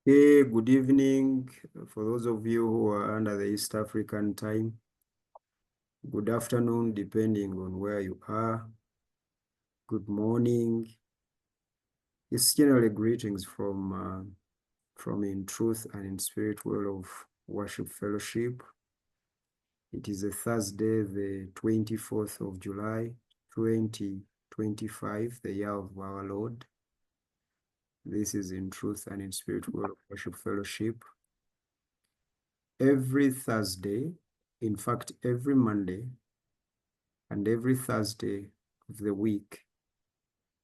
Hey, good evening for those of you who are under the East African time. Good afternoon, depending on where you are. Good morning. It's generally greetings from In Truth and in Spirit World of Worship Fellowship. It is a Thursday, the 24th of July, 2025, the year of our Lord. This is In Truth and in Spirit World of Worship Fellowship. Every Thursday, in fact, every Monday, and every Thursday of the week,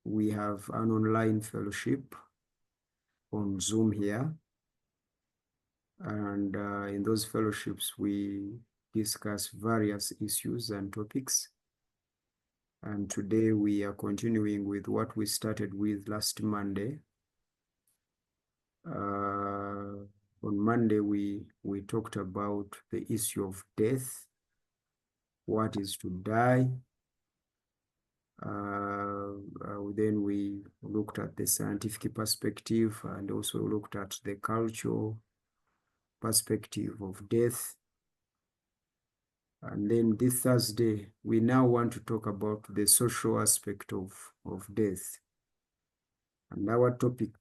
we have an online fellowship on Zoom here. And in those fellowships, we discuss various issues and topics. And today we are continuing with what we started with last Monday. On Monday, we talked about the issue of death, what is to die. Then we looked at the scientific perspective and also looked at the cultural perspective of death. And then this Thursday, we now want to talk about the social aspect of death. And our topic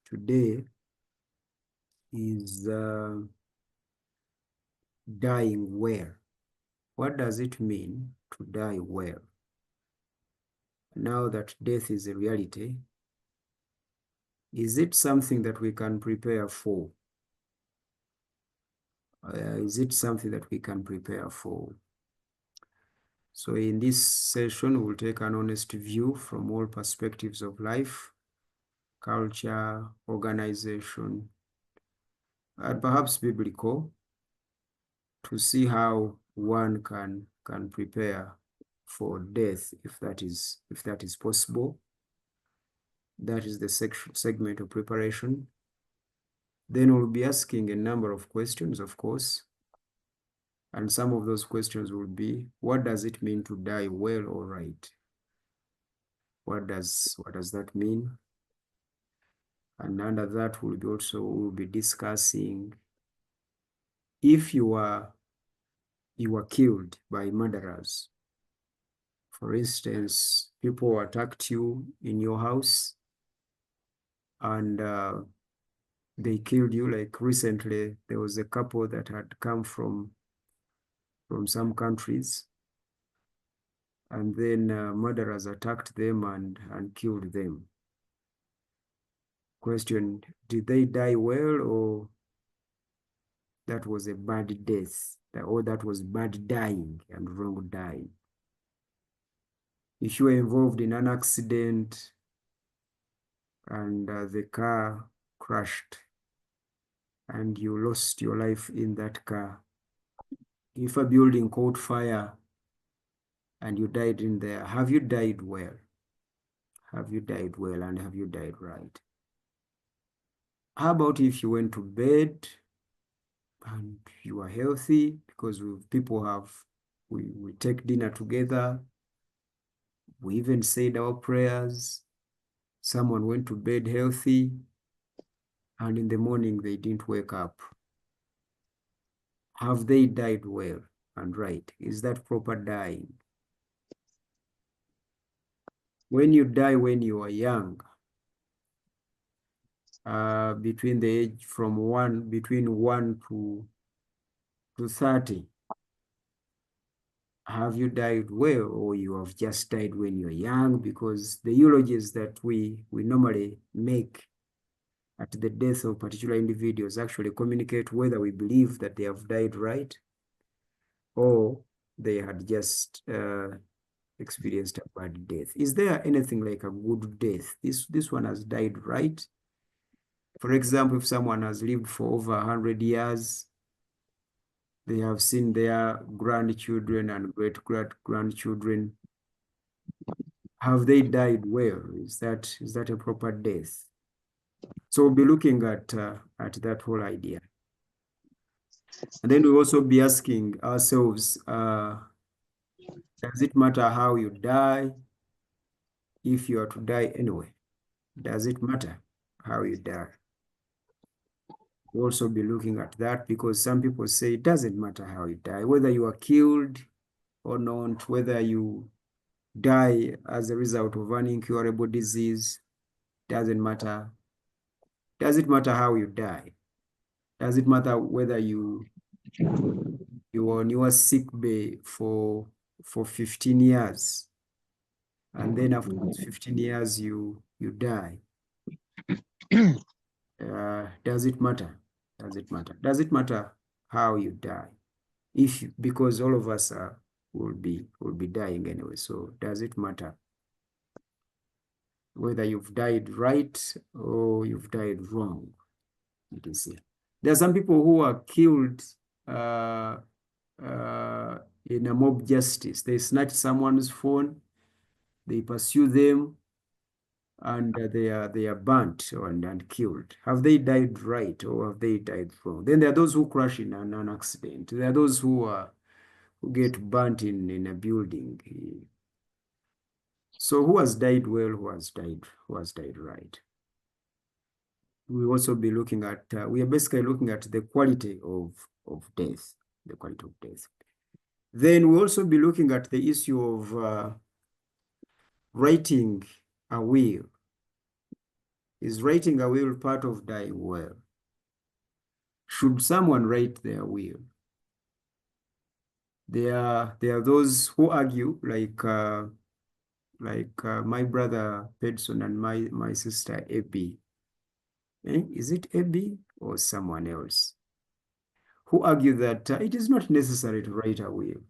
today is dying well. What does it mean to die well? Now that death is a reality, is it something that we can prepare for? Is it something that we can prepare for? So in this session, we'll take an honest view from all perspectives of life, culture, organization, and perhaps biblical, to see how one can prepare for death if that is possible. That is the segment of preparation. Then we'll be asking a number of questions, of course. And some of those questions will be, what does it mean to die well or right? What does that mean? And under that, we'll be discussing if you were killed by murderers. For instance, people attacked you in your house and they killed you. Like recently, there was a couple that had come from some countries, and then murderers attacked them and killed them. Question, did they die well, or that was a bad death, or that was bad dying and wrong dying? If you were involved in an accident and the car crashed and you lost your life in that car, if a building caught fire and you died in there, have you died well? Have you died well, and have you died right? How about if you went to bed and you are healthy, because we take dinner together, we even said our prayers, someone went to bed healthy, and in the morning they didn't wake up. Have they died well and right? Is that proper dying? When you die when you are young, between 1 to 30, have you died well, or you have just died when you're young? Because the eulogies that we normally make at the death of particular individuals actually communicate whether we believe that they have died right or they had just experienced a bad death. Is there anything like a good death? This one has died right. For example, if someone has lived for over 100 years, they have seen their grandchildren and great-grandchildren. Have they died well? Is that a proper death? So we'll be looking at that whole idea. And then we'll also be asking ourselves, does it matter how you die if you are to die anyway? Does it matter how you die? We'll also be looking at that because some people say it doesn't matter how you die, whether you are killed or not, whether you die as a result of an incurable disease, doesn't matter. Does it matter how you die? Does it matter whether you are on your sick bay for 15 years and then after 15 years you die? Does it matter? Does it matter? Does it matter how you die? Because all of us will be dying anyway. So does it matter whether you've died right or you've died wrong? You can see there are some people who are killed uh, uh, in a mob justice. They snatch someone's phone, they pursue them, and they are burnt and killed. Have they died right or have they died wrong? Then there are those who crash in an accident. There are those who get burnt in a building. So who has died well? Who has died right? We'll also be looking at. We are basically looking at the quality of death, the quality of death. Then we'll also be looking at the issue of writing a will. Is writing a will part of dying well? Should someone write their will? There are those who argue, like my brother Pedson and my sister Abby. Is it Abby or someone else? Who argue that it is not necessary to write a will.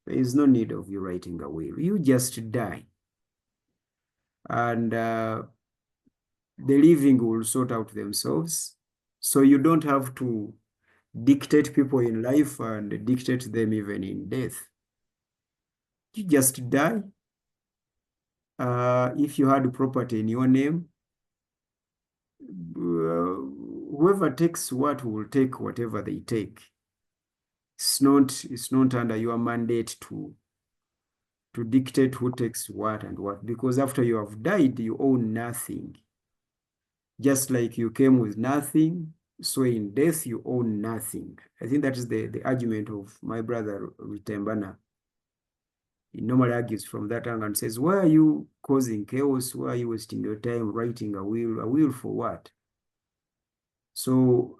There is no need of you writing a will. You just die. And the living will sort out themselves. So you don't have to dictate people in life and dictate them even in death. You just die. If you had property in your name, whoever takes what will take whatever they take. It's not under your mandate to dictate who takes what and what, because after you have died, you own nothing. Just like you came with nothing, so in death you own nothing. I think that is the argument of my brother Ritembana. He normally argues from that angle and says, why are you causing chaos? Why are you wasting your time writing a will? A will for what? So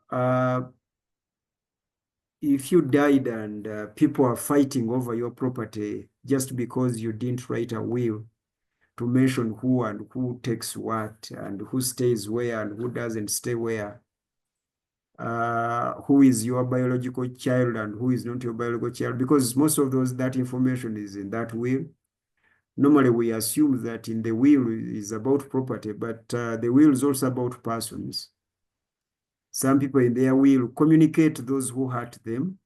if you died and people are fighting over your property just because you didn't write a will to mention who and who takes what and who stays where and who doesn't stay where, who is your biological child and who is not your biological child, because most of that information is in that will. Normally, we assume that in the will is about property, but the will is also about persons. Some people in their will communicate those who hurt them,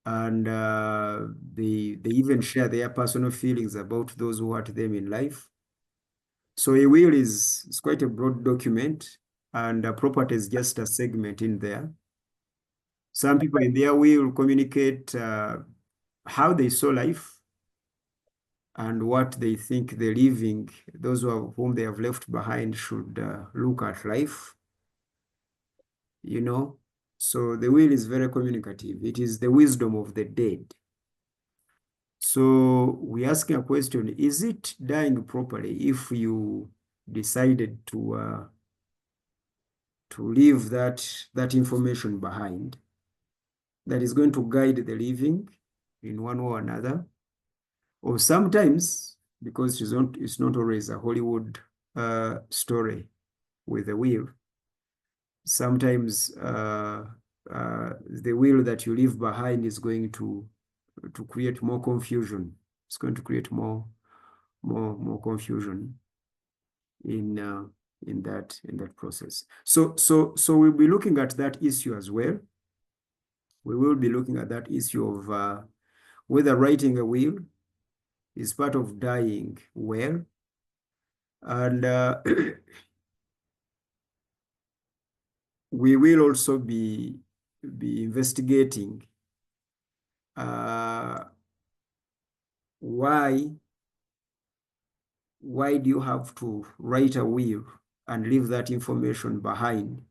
and they even share their personal feelings about those who hurt them in life. So a will is quite a broad document, and property is just a segment in there. Some people in their will communicate how they saw life and what they think the living, those whom they have left behind, should look at life, you know. So the will is very communicative. It is the wisdom of the dead. So we're asking a question, is it dying properly if you decided to leave that information behind that is going to guide the living in one way or another? Or sometimes, because it's not always a Hollywood story with a will, sometimes the will that you leave behind is going to create more confusion. It's going to create more confusion in that process. So we'll be looking at that issue as well. We will be looking at that issue of whether writing a will is part of dying well, and we will also be investigating why do you have to write a will and leave that information behind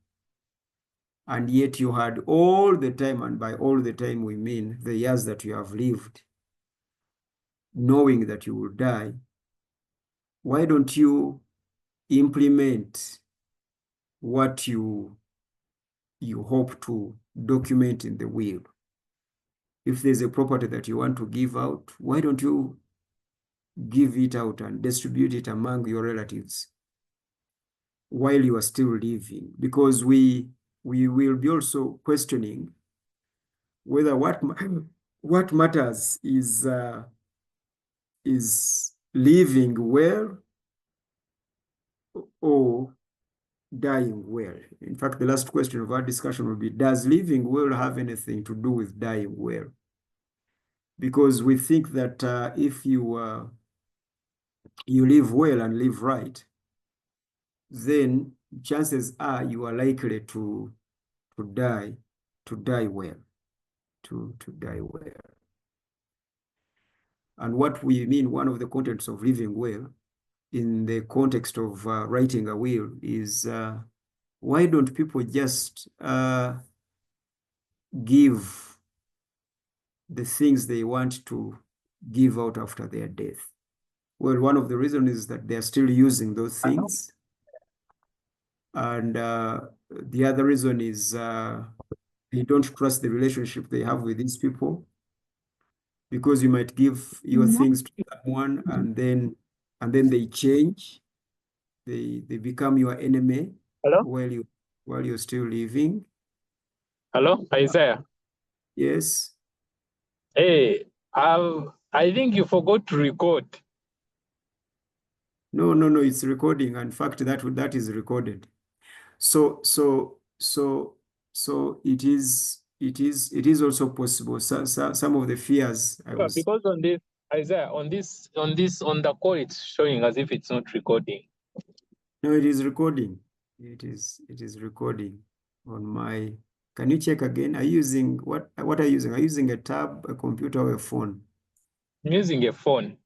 and yet you had all the time, and by all the time we mean the years that you have lived, knowing that you will die, why don't you implement what you hope to document in the will? If there's a property that you want to give out, why don't you give it out and distribute it among your relatives while you are still living? Because we will be also questioning whether what matters is living well or dying well. In fact, the last question of our discussion will be, does living well have anything to do with dying well? Because we think that if you live well and live right, then chances are you are likely to die well, to die well. And what we mean, one of the contents of living well in the context of writing a will is why don't people just give the things they want to give out after their death? Well, one of the reasons is that they're still using those things. And the other reason is they don't trust the relationship they have with these people, because you might give your things to someone and then they change. They become your enemy Hello? while you're still living. Hello, Isaiah. Yes. Hey, I think you forgot to record. No, it's recording. In fact, that is recorded. So it is also possible. Some of the fears I was. Because on this, Isaiah, on the call, it's showing as if it's not recording. No, it is recording. It is recording on my. Can you check again? Are you using what are you using? Are you using a tab, a computer, or a phone? I'm using a phone,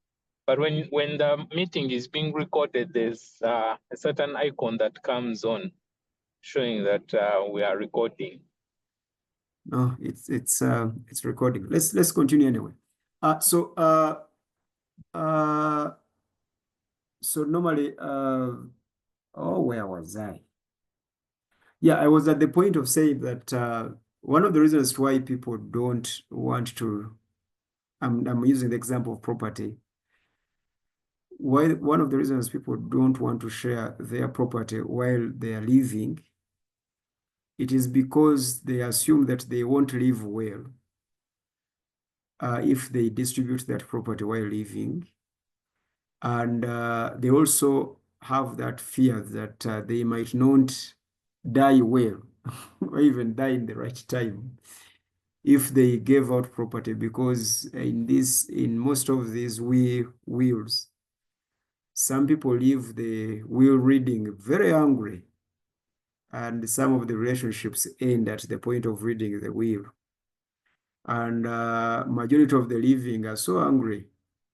but when the meeting is being recorded, there's a certain icon that comes on, showing that we are recording. No, it's recording. Let's continue anyway. So normally, where was I? Yeah, I was at the point of saying that one of the reasons why people don't want to, I'm using the example of property. Why one of the reasons people don't want to share their property while they are living, it is because they assume that they won't live well if they distribute that property while living. And they also have that fear that they might not die well or even die in the right time if they gave out property, because in most of these wills, some people leave the will reading very angry, and some of the relationships end at the point of reading the will. And majority of the living are so angry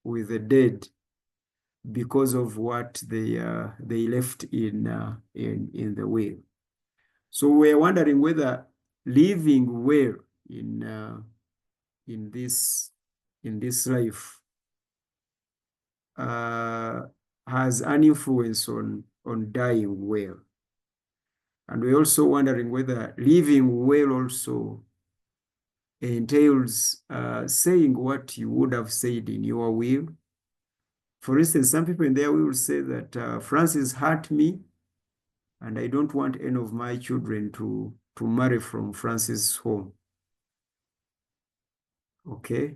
with the dead because of what they left in the will. So we're wondering whether living well in this life has an influence on dying well. And we're also wondering whether living well also entails saying what you would have said in your will. For instance, some people in their will say that Francis hurt me, and I don't want any of my children to marry from Francis' home. Okay,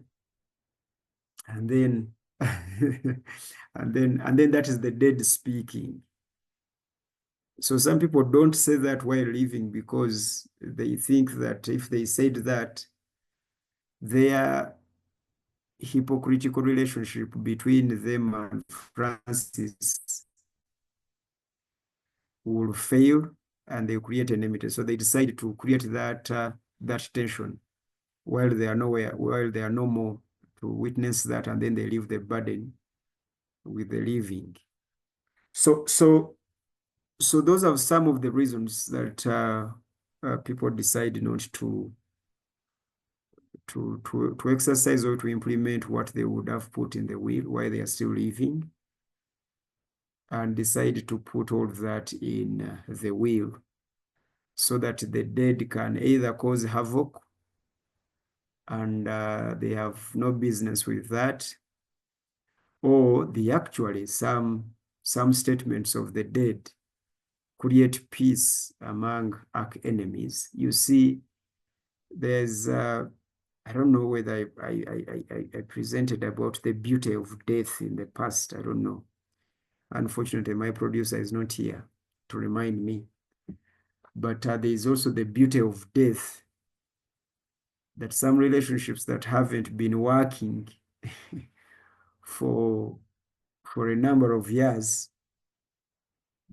and then and then that is the dead speaking. So some people don't say that while living because they think that if they said that, their hypocritical relationship between them and Francis will fail and they create enmity. So they decide to create that tension while they are no more to witness that, and then they leave the burden with the living. So those are some of the reasons that people decide not to exercise or to implement what they would have put in the will while they are still living, and decide to put all of that in the will so that the dead can either cause havoc and they have no business with that, or the actually some statements of the dead create peace among arch enemies. You see, there's I don't know whether I presented about the beauty of death in the past. I don't know. Unfortunately, my producer is not here to remind me. But there is also the beauty of death, that some relationships that haven't been working for a number of years,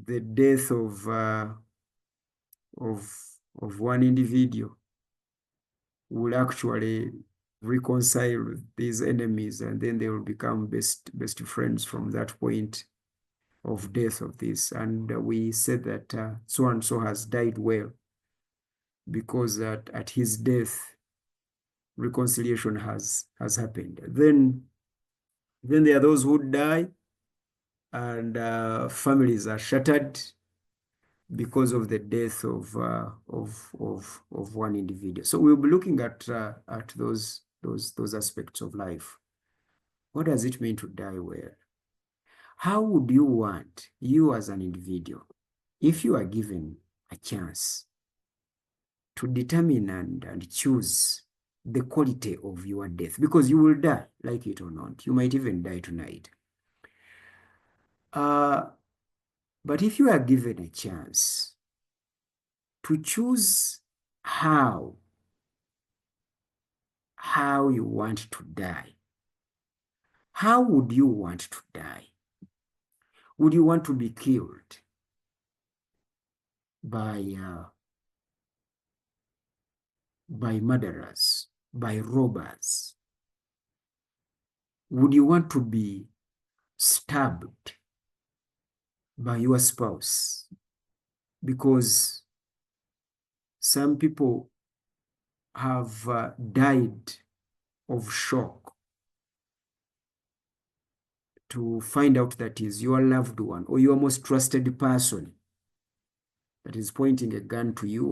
the death of one individual will actually reconcile these enemies, and then they will become best friends from that point of death of this. And we said that so and so has died well because at his death reconciliation has happened. Then there are those who die and families are shattered because of the death of one individual. So we'll be looking at those aspects of life. What does it mean to die well? How would you want, you as an individual, if you are given a chance to determine and choose the quality of your death? Because you will die, like it or not. You might even die tonight. But if you are given a chance to choose how you want to die, how would you want to die? Would you want to be killed by murderers, by robbers? Would you want to be stabbed by your spouse? Because some people have died of shock to find out that is your loved one or your most trusted person that is pointing a gun to you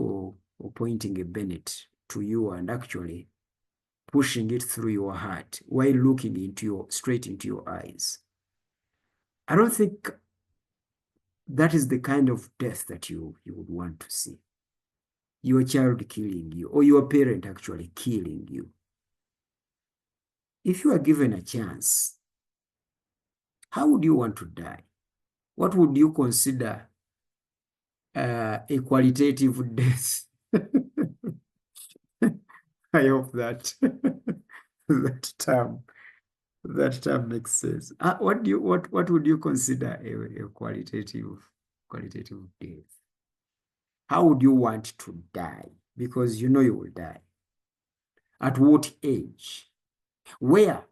or pointing a bayonet to you and actually pushing it through your heart while looking straight into your eyes. I don't think that is the kind of death that you would want to see. Your child killing you or your parent actually killing you. If you are given a chance, how would you want to die? What would you consider a qualitative death? I hope that that term makes sense. What would you consider a qualitative death? How would you want to die? Because you know you will die. At what age? Where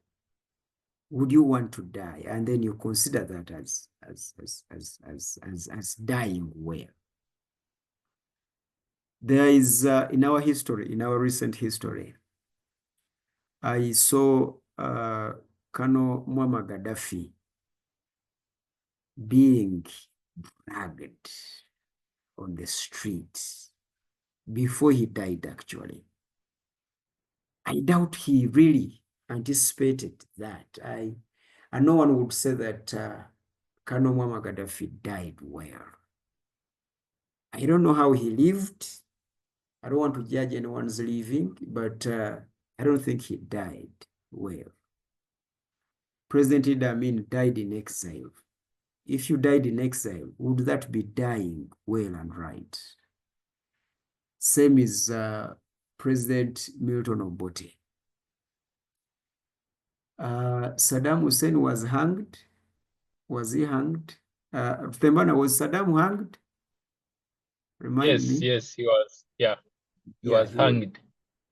would you want to die? And then you consider that as dying well. There is in our history, in our recent history, I saw Colonel Muammar Gaddafi being dragged on the streets before he died, actually. I doubt he really anticipated that. And no one would say that Colonel Muammar Gaddafi died well. I don't know how he lived. I don't want to judge anyone's living, but I don't think he died well. President Idi Amin died in exile. If you died in exile, would that be dying well and right? Same is President Milton Obote. Saddam Hussein was hanged. Was he hanged? Thembana, was Saddam hanged? Remind me. Yes, he was. Yeah, he was hanged.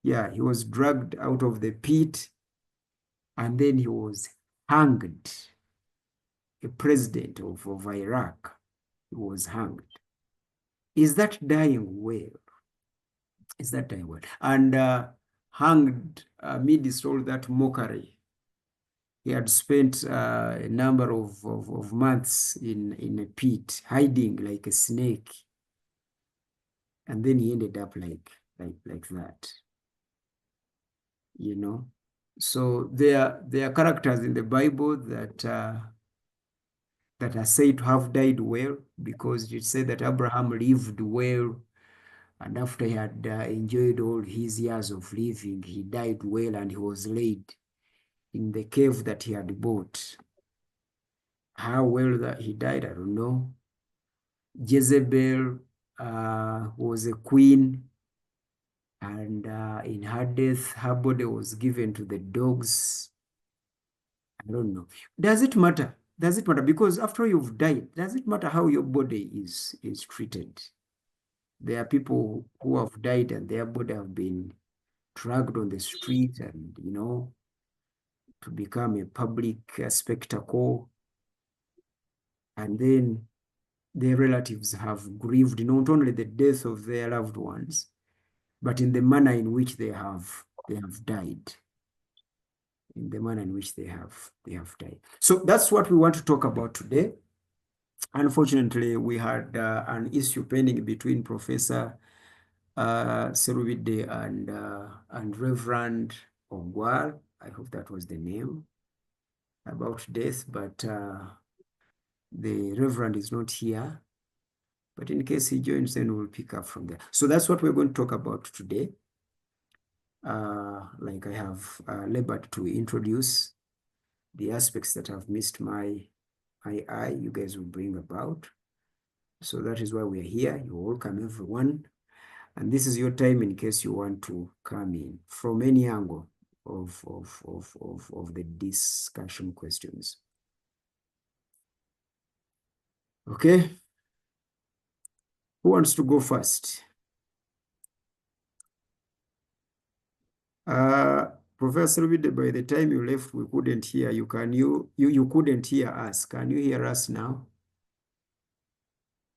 Yeah, he was dragged out of the pit and then he was hanged. A president of Iraq was hanged. Is that dying well? Is that time well? And hanged amidst all that mockery. He had spent a number of months in a pit, hiding like a snake. And then he ended up like that, you know. So there are characters in the Bible that are said to have died well, because it said that Abraham lived well, and after he had enjoyed all his years of living, he died well, and he was laid in the cave that he had bought. How well that he died, I don't know. Jezebel was a queen, and in her death, her body was given to the dogs. I don't know. Does it matter? Does it matter? Because after you've died, does it matter how your body is treated? There are people who have died and their body have been dragged on the street and, to become a public spectacle. And then their relatives have grieved not only the death of their loved ones, but in the manner in which they have died. In the manner in which they have died. So that's what we want to talk about today. Unfortunately, we had an issue pending between Professor Serubide and Reverend Ogwal. I hope that was the name, about death, but the Reverend is not here. But in case he joins, then we'll pick up from there. So that's what we're going to talk about today. Like I have labored to introduce the aspects that have missed my eye, you guys will bring about. So that is why we are here. You're welcome, everyone. And this is your time in case you want to come in from any angle of the discussion questions. Okay. Who wants to go first? Professor Rubide, by the time you left, we couldn't hear you. You couldn't hear us. Can you hear us now?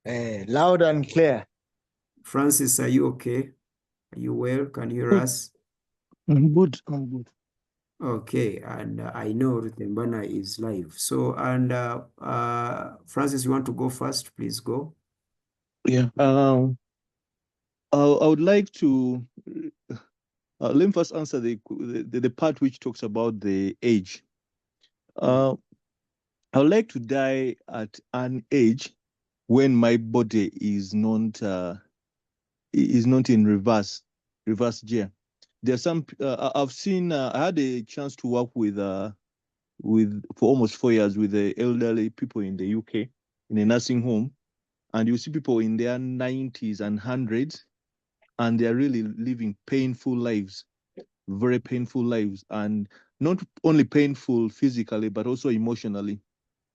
Loud and clear. Francis, are you okay? Are you well? Can you hear us? I'm good. I'm good. Okay, and I know Rutembana is live. So, and Francis, you want to go first? Please go. Yeah. I would like to let me first answer the part which talks about the age. I would like to die at an age when my body is not in reverse gear. There's some I've seen. I had a chance to work with for almost 4 years with the elderly people in the UK in a nursing home, and you see people in their 90s and hundreds, and they're really living painful lives, very painful lives, and not only painful physically but also emotionally.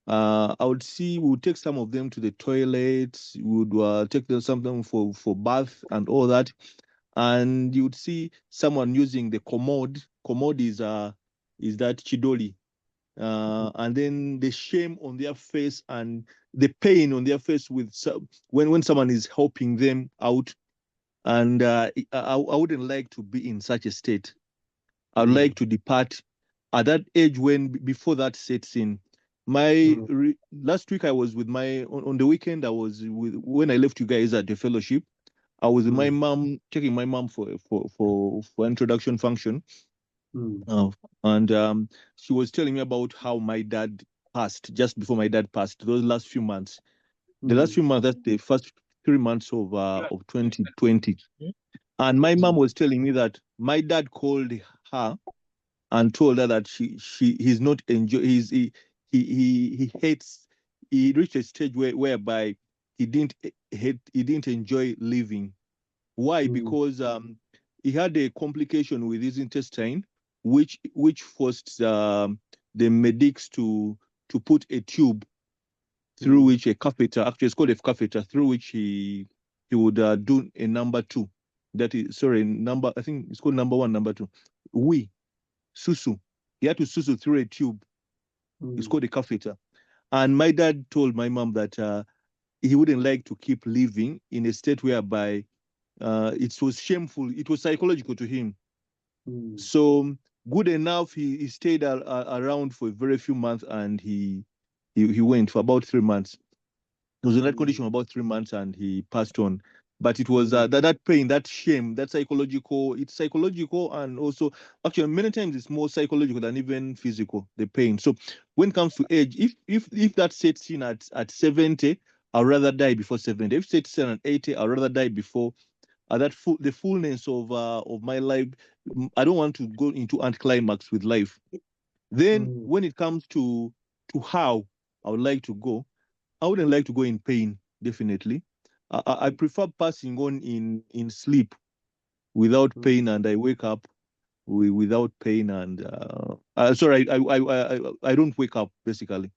I would see we would take some of them to the toilet, we would take them something for bath and all that, and you would see someone using the commode. Commode is that chidoli, and then the shame on their face and the pain on their face when someone is helping them out. And I wouldn't like to be in such a state. I'd like to depart at that age before that sets in. Last week I was with on the weekend, I was when I left you guys at the fellowship, I was with my mom, taking my mom for introduction function. And she was telling me about how my dad passed just before my dad passed, those last few months. The last few months, that's the first 3 months of 2020. And my mom was telling me that my dad called her and told her that he's not enjoy he hates. He reached a stage whereby he didn't enjoy living. Why? Because he had a complication with his intestine, which forced the medics to put a tube through which a catheter, actually it's called a catheter, through which he would do a number two. That is, sorry, number, I think it's called number one, number two. Susu. He had to susu through a tube. It's called a catheter. And my dad told my mom that he wouldn't like to keep living in a state whereby It was shameful. It was psychological to him. Mm. So good enough, he stayed around for a very few months, and he went for about 3 months. He was in that condition for about 3 months, and he passed on. But it was that pain, that shame, that psychological. It's psychological, and also actually many times it's more psychological than even physical. The pain. So when it comes to age, if that sets in at 70, I'd rather die before 70. If it sets in at 80, I'd rather die before the fullness of my life. I don't want to go into anticlimax with life. Then when it comes to how I would like to go, I wouldn't like to go in pain, definitely. I prefer passing on in sleep without pain, and I wake up without pain, and sorry, I don't wake up, basically.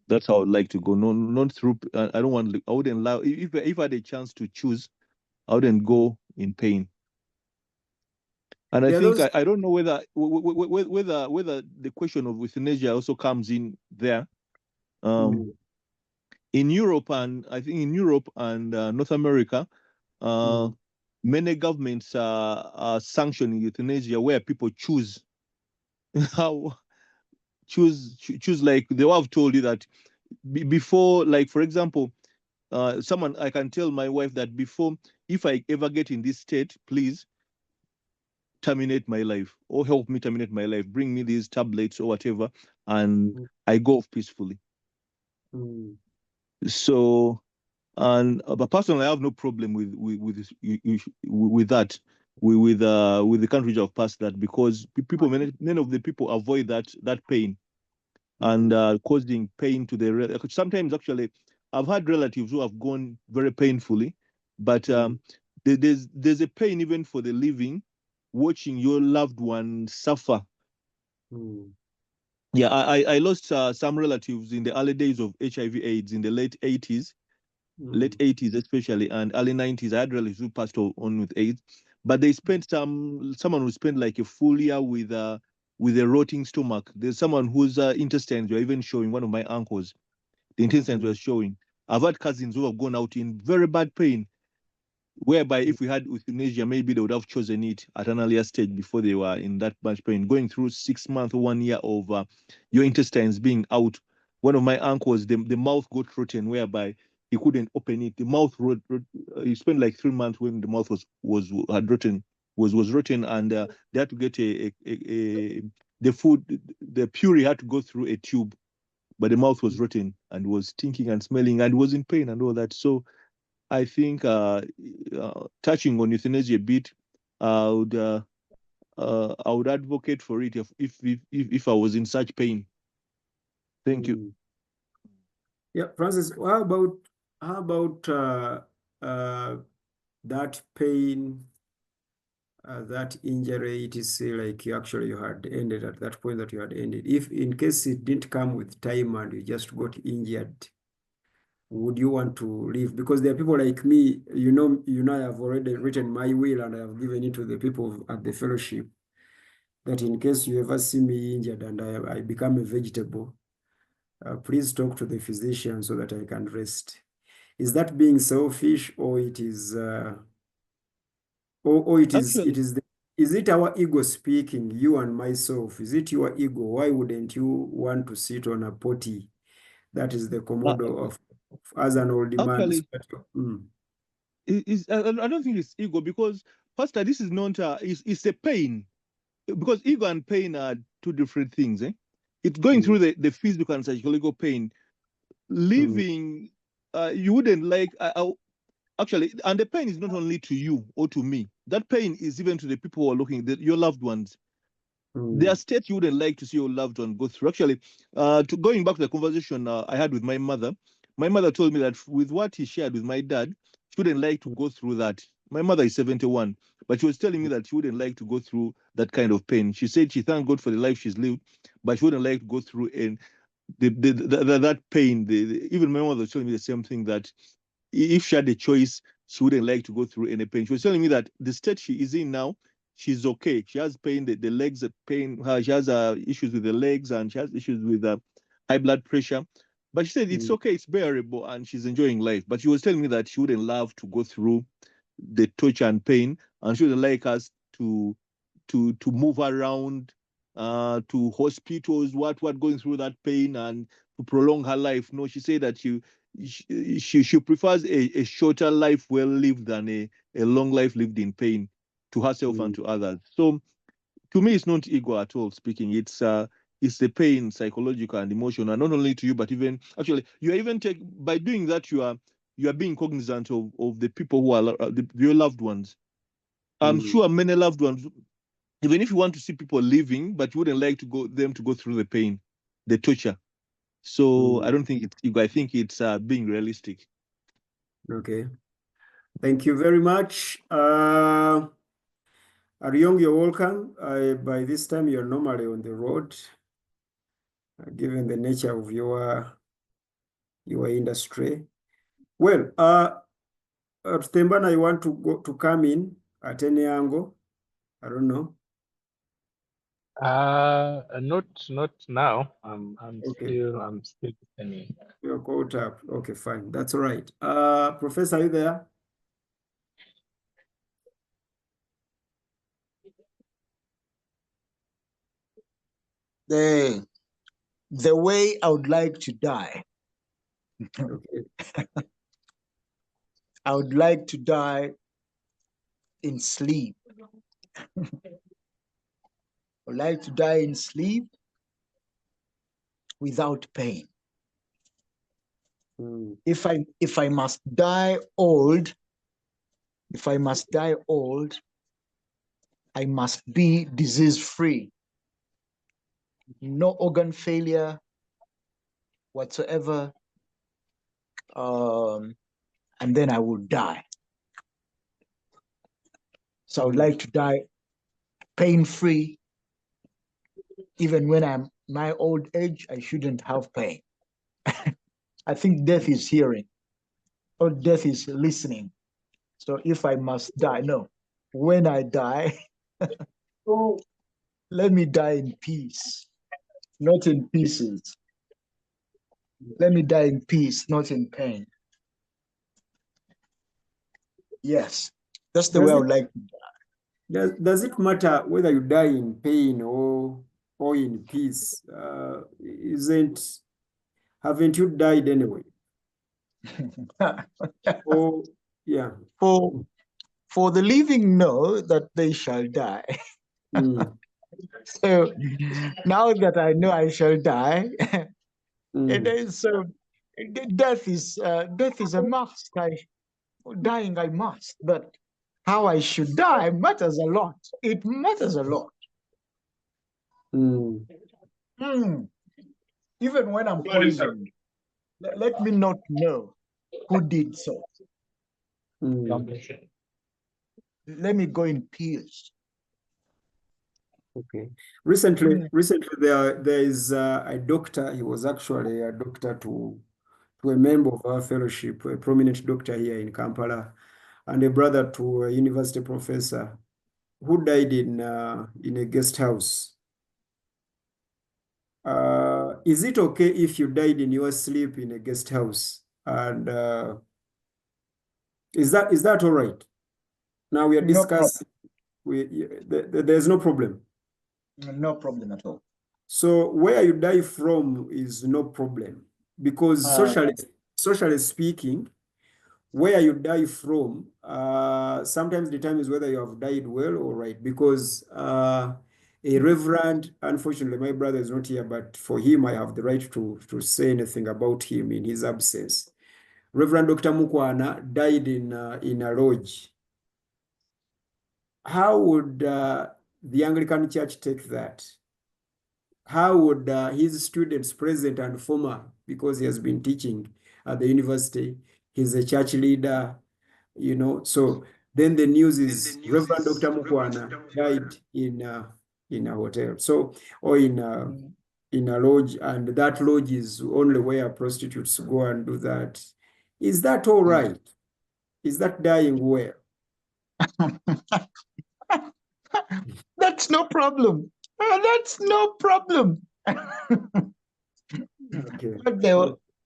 That's how I'd like to go. No, not through. I don't want. I wouldn't allow. If I had a chance to choose, I wouldn't go in pain. And I There are think those. I don't know whether the question of euthanasia also comes in there. In Europe, and I think in Europe and North America, many governments are sanctioning euthanasia, where people choose how choose like they will have told you that before, like for example, someone I can tell my wife that before, if I ever get in this state, please terminate my life or help me terminate my life, bring me these tablets or whatever, and I go off peacefully. So, and but personally, I have no problem with that, with the countries of past that, because many of the people avoid that pain, and causing pain to the sometimes actually I've had relatives who have gone very painfully, but there's a pain even for the living, watching your loved one suffer. Yeah, I lost some relatives in the early days of HIV/AIDS in the late 80s, especially, and early 90s. I had relatives who passed on with AIDS, but they spent someone who spent like a full year with a rotting stomach. There's someone whose intestines were even showing. One of my uncles, the intestines were showing. I've had cousins who have gone out in very bad pain, whereby if we had euthanasia, maybe they would have chosen it at an earlier stage before they were in that much pain. Going through 6 months, 1 year of your intestines being out. One of my uncles, the mouth got rotten, whereby he couldn't open it. The mouth he spent like 3 months when the mouth had rotten, was rotten, and they had to get the food, the puree had to go through a tube, but the mouth was rotten and was stinking and smelling and was in pain and all that. So I think touching on euthanasia a bit, I would advocate for it if I was in such pain. Thank you. Yeah, Francis. How about that pain, that injury? It is like you had ended at that point that you had ended. If in case it didn't come with time and you just got injured, would you want to leave? Because there are people like me, I have already written my will and I have given it to the people at the fellowship, that in case you ever see me injured and I become a vegetable, please talk to the physician so that I can rest. Is that being selfish, or it is, Actually, is it our ego speaking, you and myself? Is it your ego? Why wouldn't you want to sit on a potty? That is the uh, komodo of as an old man. actually, I don't think it's ego, because Pastor, this is not it's a pain, because ego and pain are two different things. It's going through the physical and psychological pain. Living, you wouldn't like. Actually, and the pain is not only to you or to me. That pain is even to the people who are looking, your loved ones. There are states you wouldn't like to see your loved one go through. Actually, going back to the conversation I had with my mother told me that with what he shared with my dad, she wouldn't like to go through that. My mother is 71, but she was telling me that she wouldn't like to go through that kind of pain. She said she thanked God for the life she's lived, but she wouldn't like to go through that pain. Even my mother was telling me the same thing, that if she had a choice, she wouldn't like to go through any pain. She was telling me that the state she is in now, she's okay. She has pain, the legs pain her. She has issues with the legs, and she has issues with high blood pressure. But she said it's okay, it's bearable, and she's enjoying life. But she was telling me that she wouldn't love to go through the torture and pain, and she would like us to move around to hospitals, what going through that pain and to prolong her life. No, she said that she prefers a shorter life well lived than a long life lived in pain to herself and to others. So to me, it's not ego at all speaking. It's the pain, psychological and emotional, and not only to you, but even actually you are even by doing that, you are being cognizant of the people who are your loved ones. I'm sure many loved ones, even if you want to see people living, but you wouldn't like them to go through the pain, the torture. So I don't think it's ego. I think it's being realistic. Okay. Thank you very much. Aryong, you're welcome. By this time, you're normally on the road, given the nature of your industry. Well, Tembana, I want to come in at any angle. I don't know. Not now. I'm Okay. still listening. You're caught up. Okay, fine. That's all right. Professor, are you there? The way I would like to die. Okay. I would like to die in sleep. I would like to die in sleep without pain. If I must die old, I must be disease-free. No organ failure whatsoever. And then I will die. So I would like to die pain-free. Even when I'm my old age, I shouldn't have pain. I think death is hearing, or death is listening. So if I must die, no. When I die, let me die in peace, not in pieces. Let me die in peace, not in pain. Yes, that's the way I would like to die. Does it matter whether you die in pain or in peace? Haven't you died anyway? Oh, yeah. For the living know that they shall die. So now that I know I shall die, so death is a must. Dying I must, but how I should die matters a lot. It matters a lot. Even when I'm poisoned, let me not know who did so. Let me go in peace. Okay. Recently, there is a doctor. He was actually a doctor to a member of our fellowship, a prominent doctor here in Kampala, and a brother to a university professor who died in a guest house. Is it okay if you died in your sleep in a guest house? And is that all right? Now we are discussing. There's no problem. No problem at all. So where you die from is no problem, because socially speaking, where you die from sometimes determines whether you have died well or right. Because a reverend, unfortunately, my brother is not here, but for him, I have the right to say anything about him in his absence. Reverend Dr. Mukwana died in a lodge. How would the Anglican Church take that? How would his students, present and former, because he has been teaching at the university, he's a church leader, so then the news is Reverend Dr. Mukwana died in a hotel, so, or in a lodge, and that lodge is only where prostitutes go and do that. Is that all right? Is that dying well? That's no problem. That's no problem. Okay.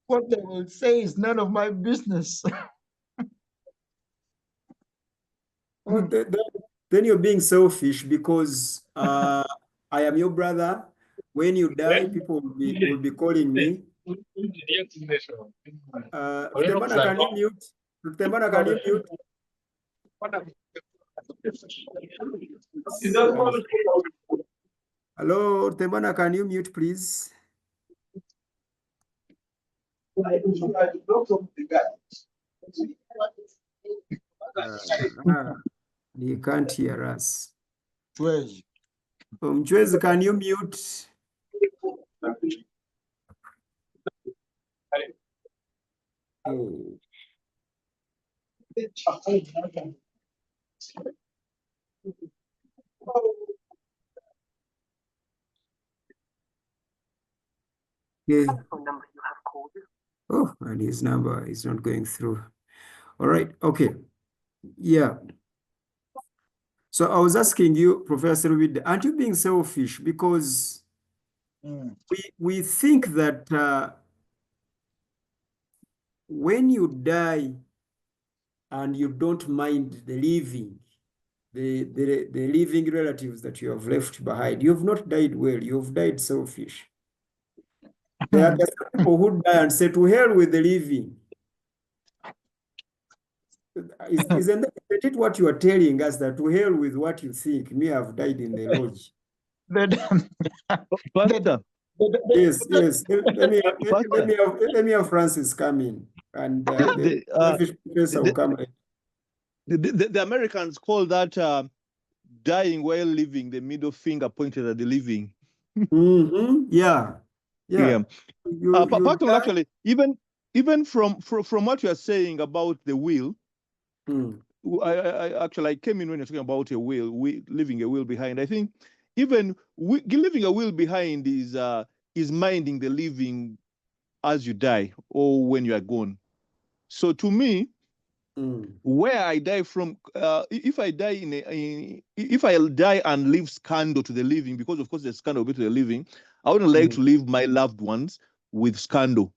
What they will say is none of my business. Then you're being selfish because I am your brother. When you die, people will be calling me. Rutembana, can you mute? Rutembana, can you mute? Hello, Rutembana, can you mute, please? He can't hear us. Mchwezi, can you mute? Oh. Yeah. Oh, and his number is not going through. All right. Okay. Yeah. So I was asking you, Professor Wid, aren't you being selfish? Because we think that when you die and you don't mind the living, the living relatives that you have left behind, you've not died well, you've died selfish. There are some people who die and say, to hell with the living. Isn't it what you are telling us, that to hell with what you think? Me, I've died in the lodge. Pastor, Yes. Let me have Francis come in, and the selfish professor will come in. the Americans call that dying while living, the middle finger pointed at the living. Yeah. Pastor, actually, even from what you are saying about the will, I came in when you're talking about a will, leaving a will behind. I think even leaving a will behind is minding the living as you die or when you are gone. So to me, where I die from, if I die if I die and leave scandal to the living, because of course there's scandal to the living, I wouldn't like to leave my loved ones with scandal.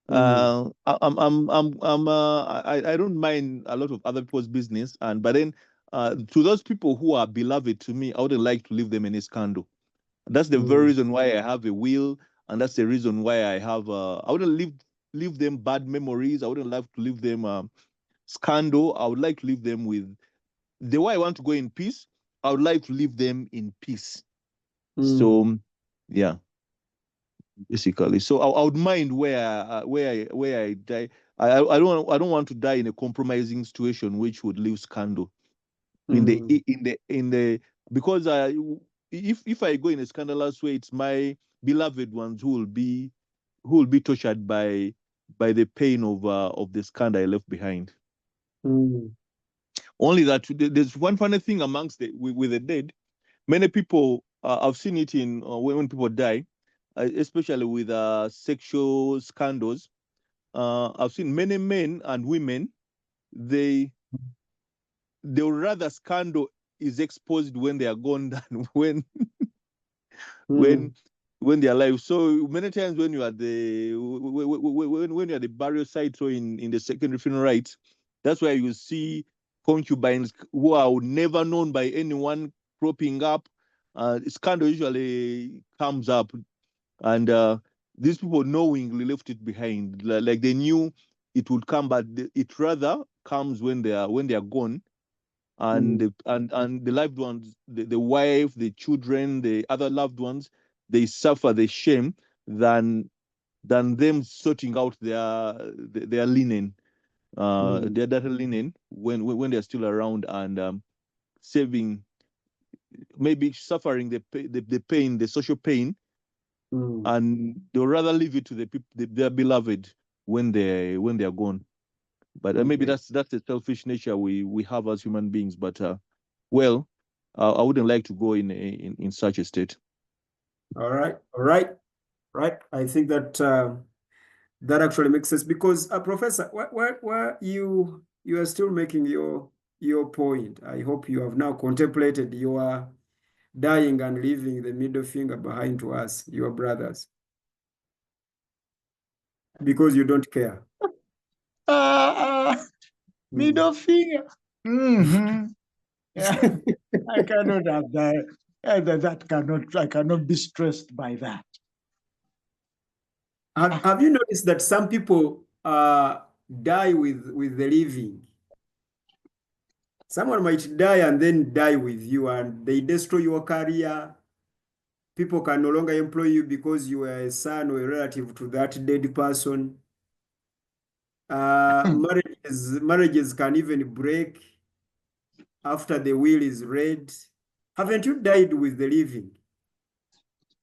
I don't mind a lot of other people's business, but then to those people who are beloved to me, I wouldn't like to leave them in a scandal. That's the very reason why I have a will, and that's the reason why I have. I wouldn't leave them bad memories. I wouldn't like to leave them scandal. I would like to leave them with the way I want to go in peace. I would like to leave them in peace. So, yeah. Basically, so I would mind where I die. I don't want to die in a compromising situation which would leave scandal in the because if I go in a scandalous way, it's my beloved ones who will be tortured by the pain of the scandal I left behind. Only that there's one funny thing amongst with the dead. Many people, I've seen it in when people die, especially with sexual scandals. I've seen many men and women, they would rather scandal is exposed when they are gone than when they're alive. So many times when you are when you're at the burial site or in the secondary funeral rites, that's where you see concubines who are never known by anyone cropping up. Scandal usually comes up, and these people knowingly left it behind, like they knew it would come, but it rather comes when they are gone, and the loved ones, the wife, the children, the other loved ones, they suffer the shame than them sorting out their linen, their dirty linen when they're still around, and saving, maybe suffering the pain, the social pain, and they'll rather leave it to the people, their beloved, when they're gone. But maybe that's the selfish nature we have as human beings. But well, I wouldn't like to go in such a state. All right. I think that that actually makes sense, because Professor, where you are still making your point. I hope you have now contemplated your dying and leaving the middle finger behind to us, your brothers, because you don't care. Middle finger. Yeah, I cannot have that. I cannot be stressed by that. Have you noticed that some people die with the living? Someone might die and then die with you, and they destroy your career. People can no longer employ you because you are a son or a relative to that dead person. Marriages can even break after the will is read. Haven't you died with the living?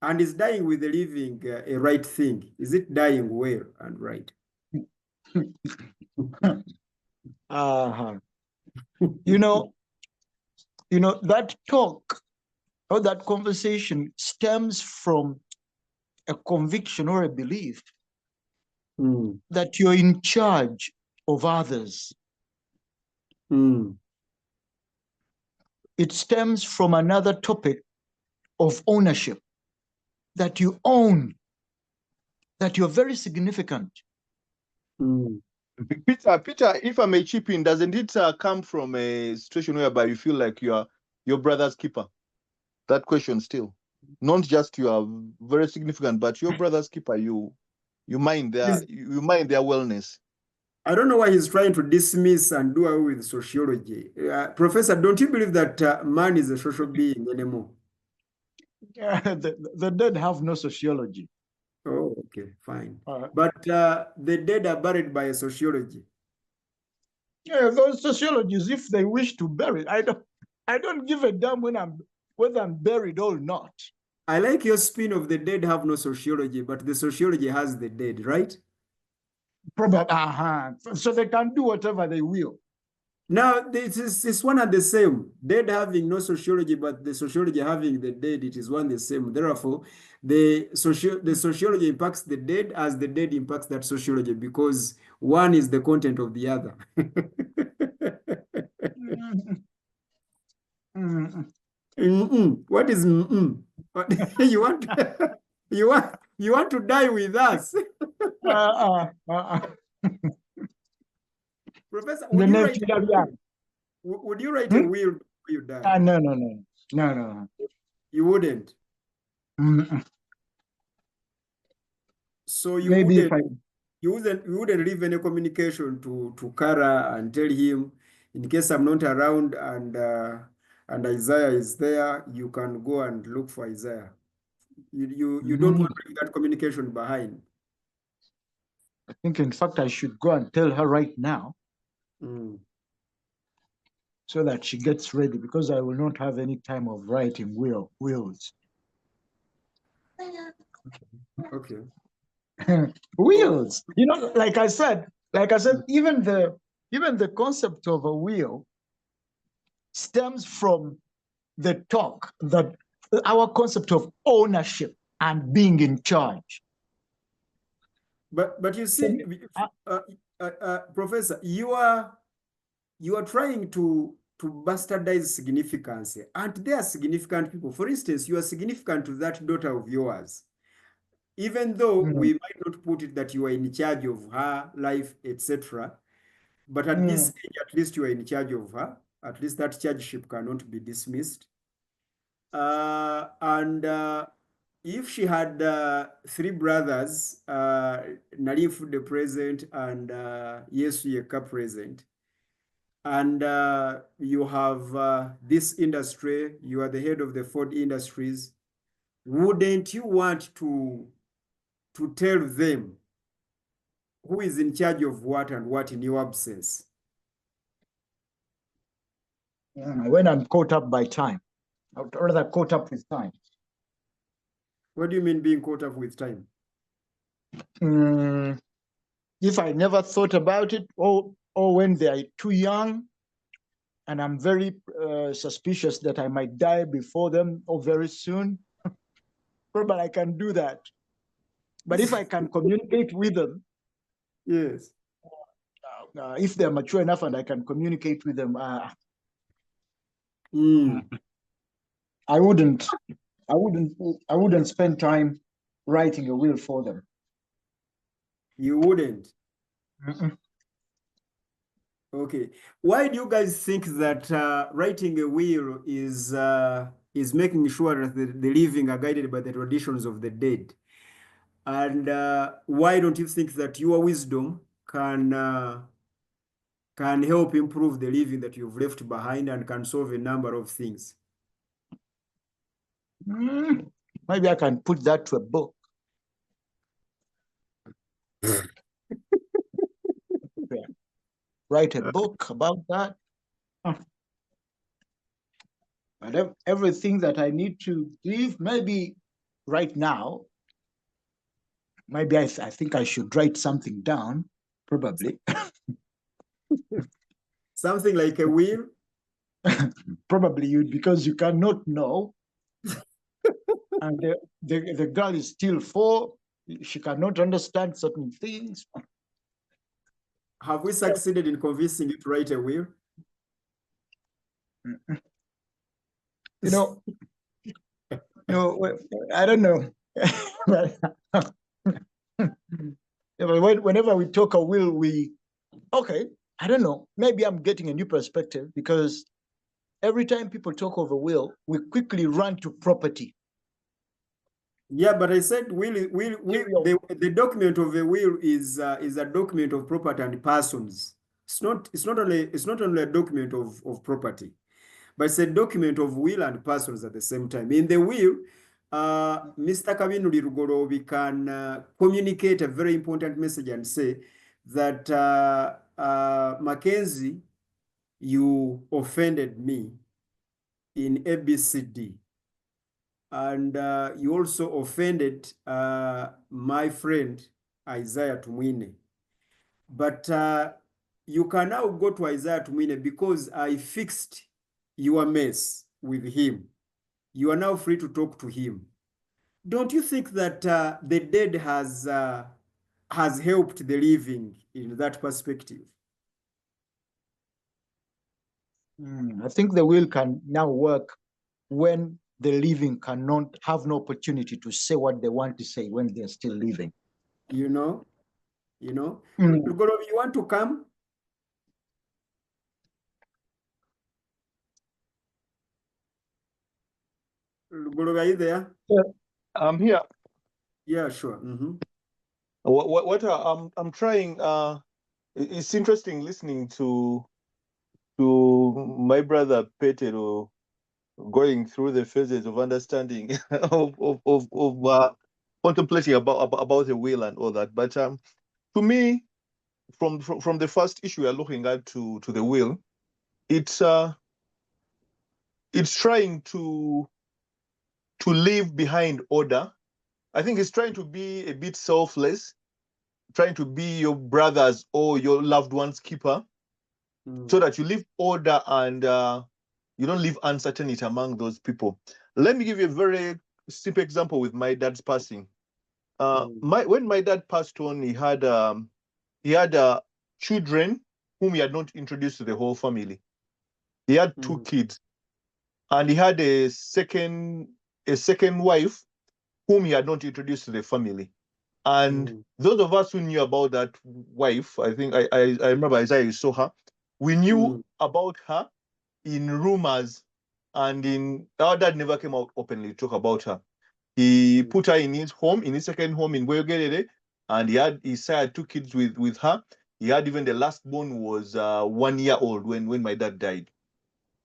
And is dying with the living a right thing? Is it dying well and right? Uh-huh. You know, that talk or that conversation stems from a conviction or a belief Mm. that you're in charge of others. Mm. It stems from another topic of ownership, that you own, that you're very significant. Mm. Peter, if I may chip in, doesn't it come from a situation whereby you feel like you are your brother's keeper? That question still, not just you are very significant, but your brother's keeper. You mind their wellness. I don't know why he's trying to dismiss and do away with sociology. Professor, don't you believe that man is a social being anymore? The dead have no sociology. Oh, okay, fine. Uh, But the dead are buried by a sociology. yeah, those sociologists, if they wish to bury, I don't give a damn whether I'm buried or not. I like your spin of the dead have no sociology, but the sociology has the dead, right? Probably, so they can do whatever they will. Now, it's one and the same. Dead having no sociology, but the sociology having the dead, it is one and the same. Therefore, the sociology impacts the dead as the dead impacts that sociology because one is the content of the other. What is What- you want you want to die with us? Professor, The next, yeah. would you write a will before you die? No. You wouldn't. Mm-mm. So Maybe if I you wouldn't leave any communication to Kara and tell him, in case I'm not around and Isaiah is there, you can go and look for Isaiah. You don't want to leave that communication behind. I think, in fact, I should go and tell her right now Mm. so that she gets ready, because I will not have any time of writing wills. Okay. Wills, like I said, even the concept of a will stems from the talk that our concept of ownership and being in charge. But you see, Professor, you are trying to bastardize significance. Aren't there significant people? For instance, you are significant to that daughter of yours. Even though we might not put it that you are in charge of her life, etc., but at this age, at least you are in charge of her. At least that chargeship cannot be dismissed. And if she had three brothers, Nalifu the present and Yesu Yeka present, and you have this industry, you are the head of the Ford Industries, wouldn't you want to tell them who is in charge of what and what in your absence? When I'm caught up by time, I would rather caught up with time. What do you mean being caught up with time? If I never thought about it, or when they are too young, and I'm very suspicious that I might die before them or very soon, probably I can do that. But if I can communicate with them, Yes. if they're mature enough and I can communicate with them, I wouldn't spend time writing a will for them. You wouldn't. Okay. Why do you guys think that writing a will is making sure that the living are guided by the traditions of the dead? And why don't you think that your wisdom can help improve the living that you've left behind and can solve a number of things? Maybe I can put that to a book. Write a book about that. But everything that I need to give, maybe right now, maybe I think I should write something down, probably. Something like a will? Probably you, because you cannot know. And the girl is still 4. She cannot understand certain things. Have we succeeded in convincing you to write a will? I don't know. Whenever we talk a will, okay, I don't know. Maybe I'm getting a new perspective, because every time people talk of a will, we quickly run to property. Yeah, but I said the document of a will is a document of property and persons. It's not only a document of property, but it's a document of will and persons at the same time. In the will, Mr. Kabinuli Rugorobi can communicate a very important message and say that Mackenzie, you offended me in ABCD. And you also offended my friend Isaiah Tumwine. But you can now go to Isaiah Tumwine because I fixed your mess with him. You are now free to talk to him. Don't you think that the dead has helped the living in that perspective? I think the will can now work when the living cannot have no opportunity to say what they want to say when they're still living. You know? Lugorobi, you want to come? Lugorobi, are you there? I'm here. Yeah, sure. I'm trying. It's interesting listening to my brother Petero going through the phases of understanding of contemplating about the will and all that. But to me, from the first issue we're looking at to the will, it's trying to leave behind order. I think it's trying to be a bit selfless, trying to be your brother's or your loved one's keeper, so that you leave order and you don't leave uncertainty among those people. Let me give you a very simple example with my dad's passing. When my dad passed on, he had children whom he had not introduced to the whole family. He had 2 kids, and he had a second wife whom he had not introduced to the family. And those of us who knew about that wife, I think I remember Isaiah saw her. We knew about her in rumors, and our dad never came out openly to talk about her. He put her in his home, in his second home in Boyogerere, and he had 2 kids with her. He had even the last born was 1 year old when my dad died.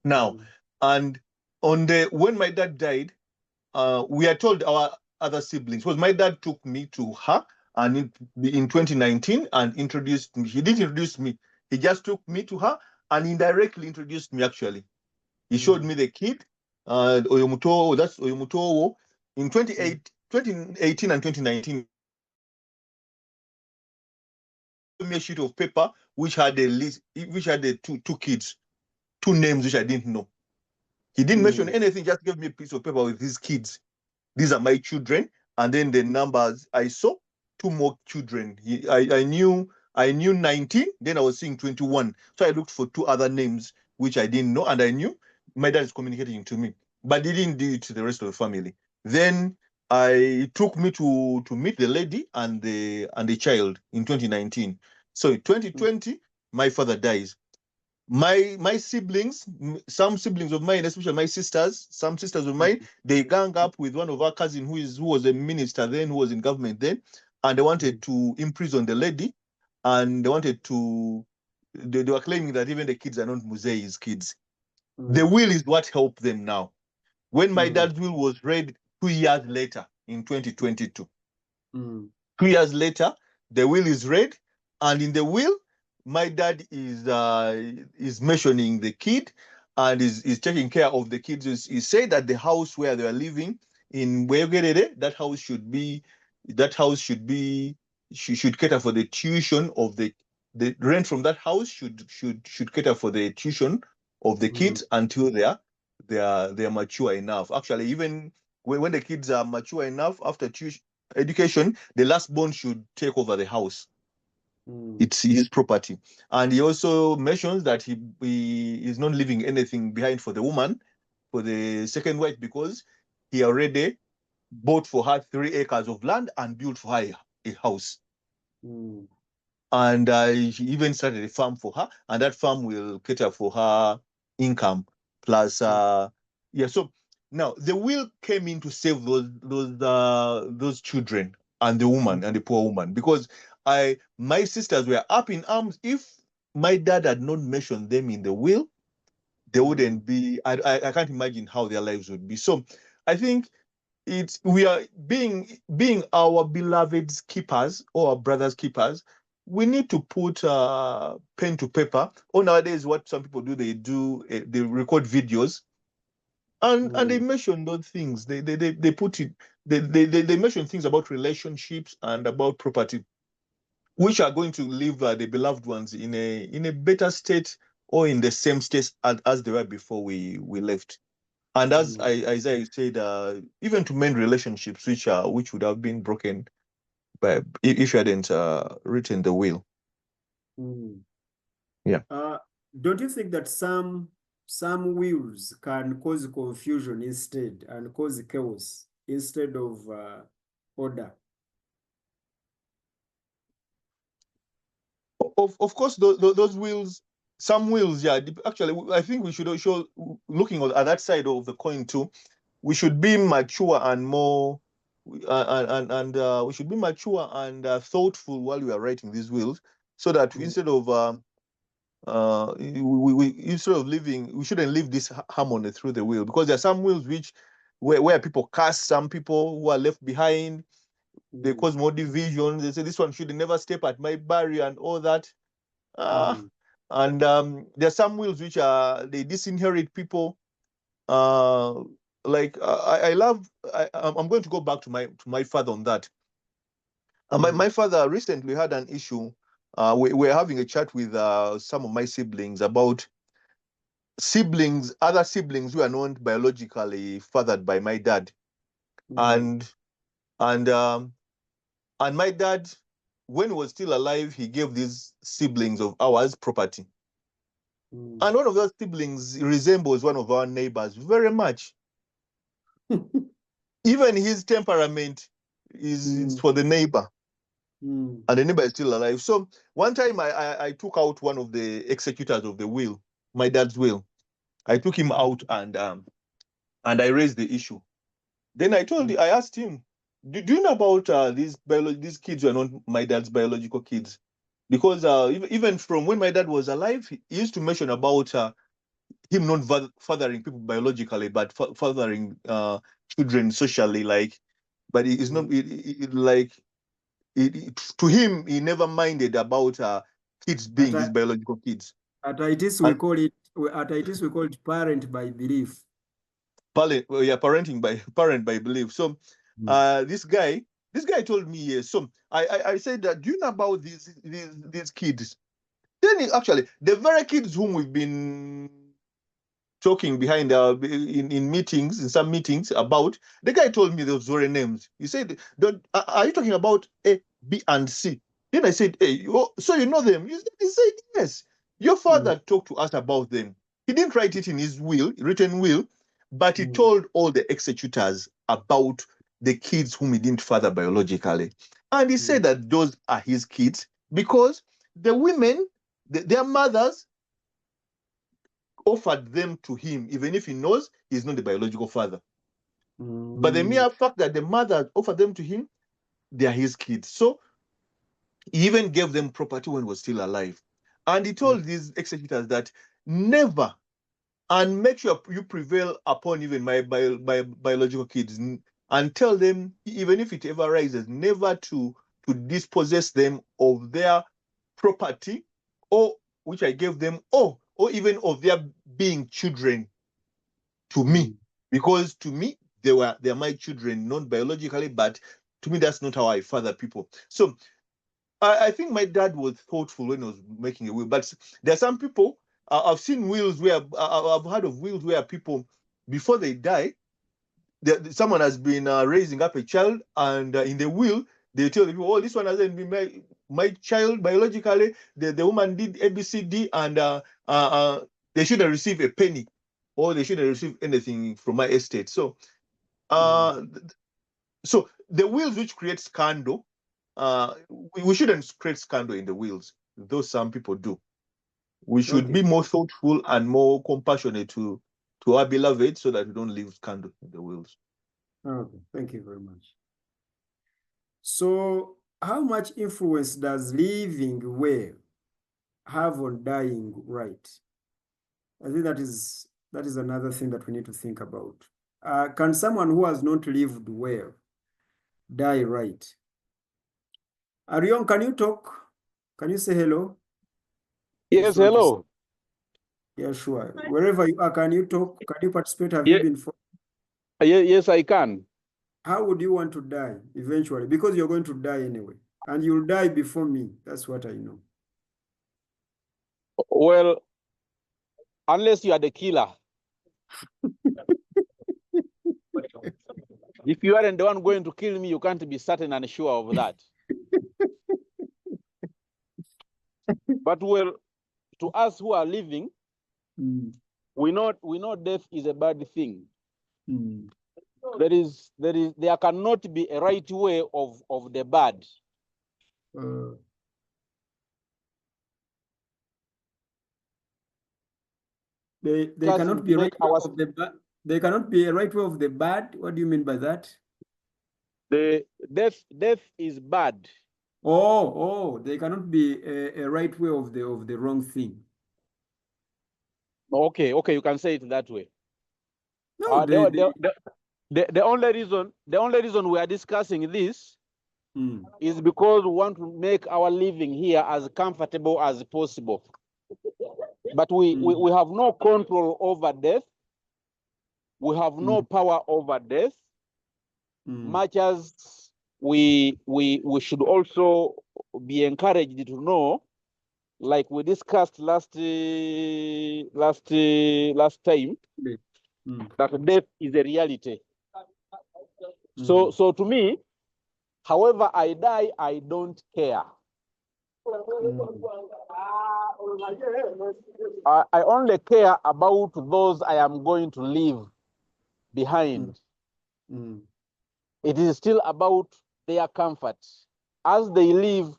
Now, and when my dad died, we are told our other siblings, because my dad took me to her and in 2019 and introduced me. He didn't introduce me. He just took me to her and indirectly introduced me, actually. He showed me the kid, Oyomuto, that's Oyomuto. In 2018 and 2019, he gave me a sheet of paper which had a list, which had the two kids, 2 names which I didn't know. He didn't mention anything, just gave me a piece of paper with his kids. These are my children. And then the numbers I saw, 2 more children. I knew 19, then I was seeing 21. So I looked for 2 other names which I didn't know, and I knew my dad is communicating to me, but he didn't do it to the rest of the family. Then I took me to meet the lady and the child in 2019. So in 2020, my father dies. my siblings, some siblings of mine, especially my sisters, some sisters of mine, they gang up with one of our cousins who was a minister then, who was in government then, and they wanted to imprison the lady, and they wanted to. They were claiming that even the kids are not Muzee's kids. The will is what helped them now. When my dad's will was read 2 years later in 2022, 2 years later, the will is read, and in the will, my dad is mentioning the kid and is taking care of the kids. He said that the house where they are living in Wegerere, that house should cater for the tuition of the rent from that house should cater for the tuition of the kids until they are mature enough. Actually, even when the kids are mature enough after tuition education, the last born should take over the house. It's his property. And he also mentions that he is not leaving anything behind for the woman, for the second wife, because he already bought for her 3 acres of land and built for her a house. And he even started a farm for her, and that farm will cater for her income plus yeah. So now the will came in to save those children and the woman and the poor woman, because my sisters were up in arms. If my dad had not mentioned them in the will, they wouldn't be. I can't imagine how their lives would be. So I think we are being our beloved's keepers or our brothers' keepers. We need to put pen to paper. Or nowadays, what some people do, they record videos and they mention those things. They put it. They mention things about relationships and about property, which are going to leave the beloved ones in a better state or in the same state as they were before we left. And as Isaiah said, even to mend relationships which would have been broken by if you hadn't written the will. Yeah. Don't you think that some wills can cause confusion instead and cause chaos instead of order? Of course, those wills, some wills, yeah. Actually, I think we should show, looking at that side of the coin too, we should be mature and more, and we should be mature and thoughtful while we are writing these wills, so that instead of instead of living, we shouldn't live this harmony through the will, because there are some wills where people cast some people who are left behind. They cause more division. They say this one should never step at my barrier and all that. And there are some wills which they disinherit people. I'm going to go back to my father on that. My father recently had an issue. We were having a chat with some of my siblings about other siblings who are not biologically fathered by my dad, and my dad, when he was still alive, he gave these siblings of ours property. And one of those siblings resembles one of our neighbors very much. Even his temperament is for the neighbor. And the neighbor is still alive. So one time I took out one of the executors of the will, my dad's will. I took him out and I raised the issue. Then I asked him, do you know about these kids who are not my dad's biological kids? Because even from when my dad was alive, he used to mention about him not fathering people biologically, but fathering children socially. But it's not to him. He never minded about kids being his biological kids. At iTiS we call it parent by belief. Parenting parent by belief. So this guy told me yes. So I said that, do you know about these kids? Then actually the very kids whom we've been talking behind in meetings, in some meetings about, the guy told me those very names. He said, are you talking about A, B, and C? Then I said, hey, so you know them? He said, yes. Your father talked to us about them. He didn't write it in his written will, but he told all the executors about the kids whom he didn't father biologically. And he said that those are his kids because the women, their mothers, offered them to him, even if he knows he's not the biological father. But the mere fact that the mother offered them to him, they are his kids. So he even gave them property when he was still alive. And he told these executors that never, and make sure you prevail upon even my biological kids, and tell them, even if it ever rises, never to dispossess them of their property, or which I gave them, or even of their being children to me, because to me they're my children, not biologically, but to me that's not how I father people. So I think my dad was thoughtful when he was making a will, but there are some people, I've seen wills where I've heard of wills where people, before they die, someone has been raising up a child, and in the will they tell the people, oh, this one hasn't been my child biologically. The woman did ABCD, and they shouldn't receive a penny, or they shouldn't receive anything from my estate. So so the wills which create scandal, we shouldn't create scandal in the wills, though some people do. We should be more thoughtful and more compassionate to our beloved, so that we don't leave scandal in the wills. Okay, thank you very much. So, how much influence does living well have on dying right? I think that is another thing that we need to think about. Can someone who has not lived well die right? Arion, can you talk? Can you say hello? Yes, hello. Yeah, sure. Wherever you are, can you talk? Can you participate? Have Yeah. you been? Yes, I can. How would you want to die eventually? Because you're going to die anyway, and you'll die before me. That's what I know. Well, unless you are the killer. If you aren't the one going to kill me, you can't be certain and sure of that. But well, to us who are living, we know death is a bad thing. There cannot be a right way of the bad. They cannot be a right way of the bad. They cannot be a right way of the bad. What do you mean by that? The death is bad. Oh, they cannot be a right way of the wrong thing. Okay, you can say it that way. No, the only reason we are discussing this is because we want to make our living here as comfortable as possible. But we have no control over death. We have no power over death. Much as we should also be encouraged to know, like we discussed last time, that death is a reality. So to me, however I die, I don't care. I only care about those I am going to leave behind. It is still about their comfort as they live.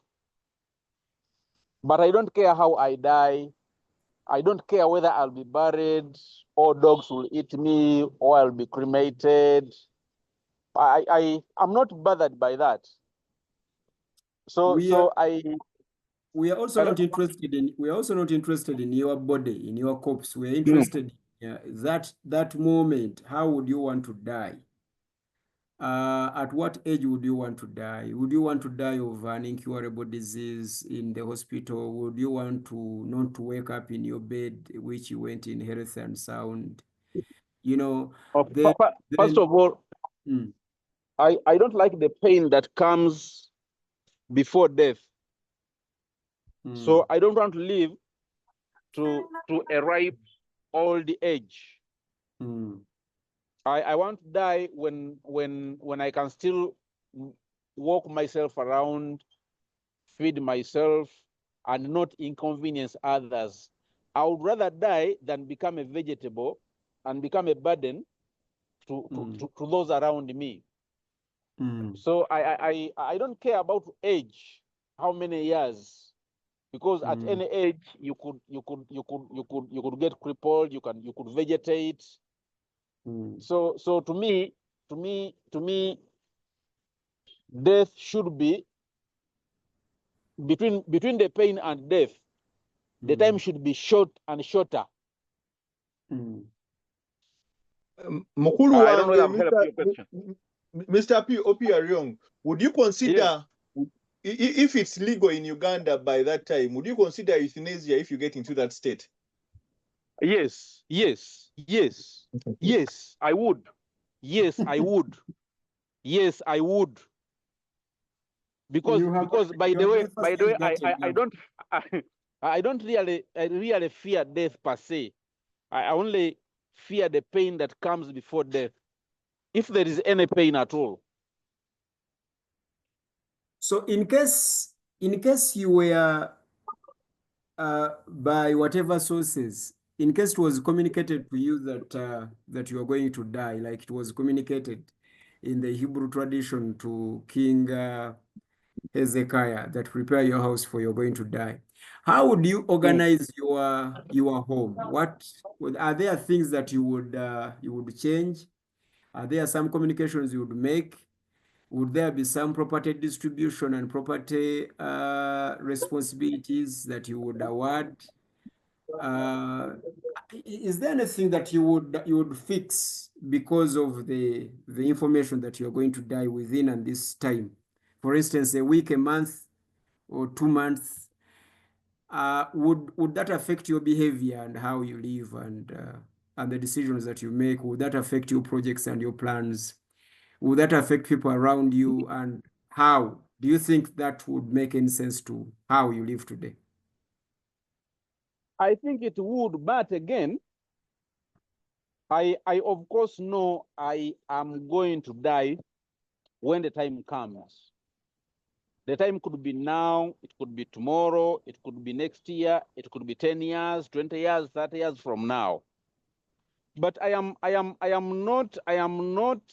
But I don't care how I die. I don't care whether I'll be buried, or dogs will eat me, or I'll be cremated. I'm not bothered by that. We are also not interested in your body, in your corpse. We are interested in that moment. How would you want to die? At what age would you want to die? Would you want to die of an incurable disease in the hospital? Would you want to not to wake up in your bed, which you went in health and sound? You know, first of all, I don't like the pain that comes before death. So I don't want to live to a ripe old age. I want to die when I can still walk myself around, feed myself, and not inconvenience others. I would rather die than become a vegetable and become a burden to those around me. So I don't care about age, how many years. because at any age you could get crippled, you could vegetate. So to me, death should be between the pain and death. The time should be short and shorter. Mukulu, I don't know if I've helped your question. Mr. Opi Ariong, would you consider, if it's legal in Uganda by that time, would you consider euthanasia if you get into that state? Yes, I would. Yes, I would. Yes, I would. Because by the way, I don't really fear death per se. I only fear the pain that comes before death, if there is any pain at all. So in case you were by whatever sources, in case it was communicated to you that you are going to die, like it was communicated in the Hebrew tradition to King Hezekiah, that prepare your house for you're going to die, how would you organize your home? What are there things that you would change? Are there some communications you would make? Would there be some property distribution and property responsibilities that you would award? Is there anything that you would fix because of the information that you're going to die within and this time? For instance, a week, a month, or 2 months. Would that affect your behavior and how you live and the decisions that you make? Would that affect your projects and your plans? Would that affect people around you? And how do you think that would make any sense to how you live today? I think it would, but again, I of course know I am going to die when the time comes. The time could be now, it could be tomorrow, it could be next year, it could be 10 years, 20 years, 30 years from now. But I am not,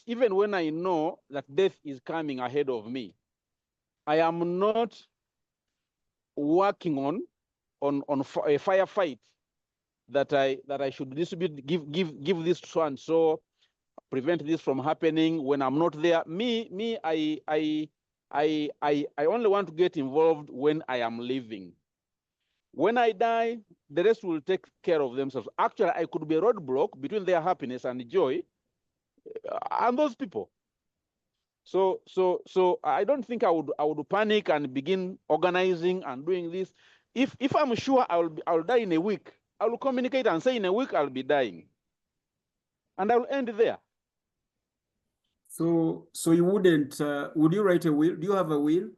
even when I know that death is coming ahead of me, I am not working on a firefight that I should distribute, give this to so and so, prevent this from happening when I'm not there. I only want to get involved when I am living. When I die, the rest will take care of themselves. Actually, I could be a roadblock between their happiness and joy and those people. So I don't think I would panic and begin organizing and doing this. If I'm sure I'll die in a week, I will communicate and say in a week I'll be dying, and I'll end there. So you wouldn't? Would you write a will? Do you have a will?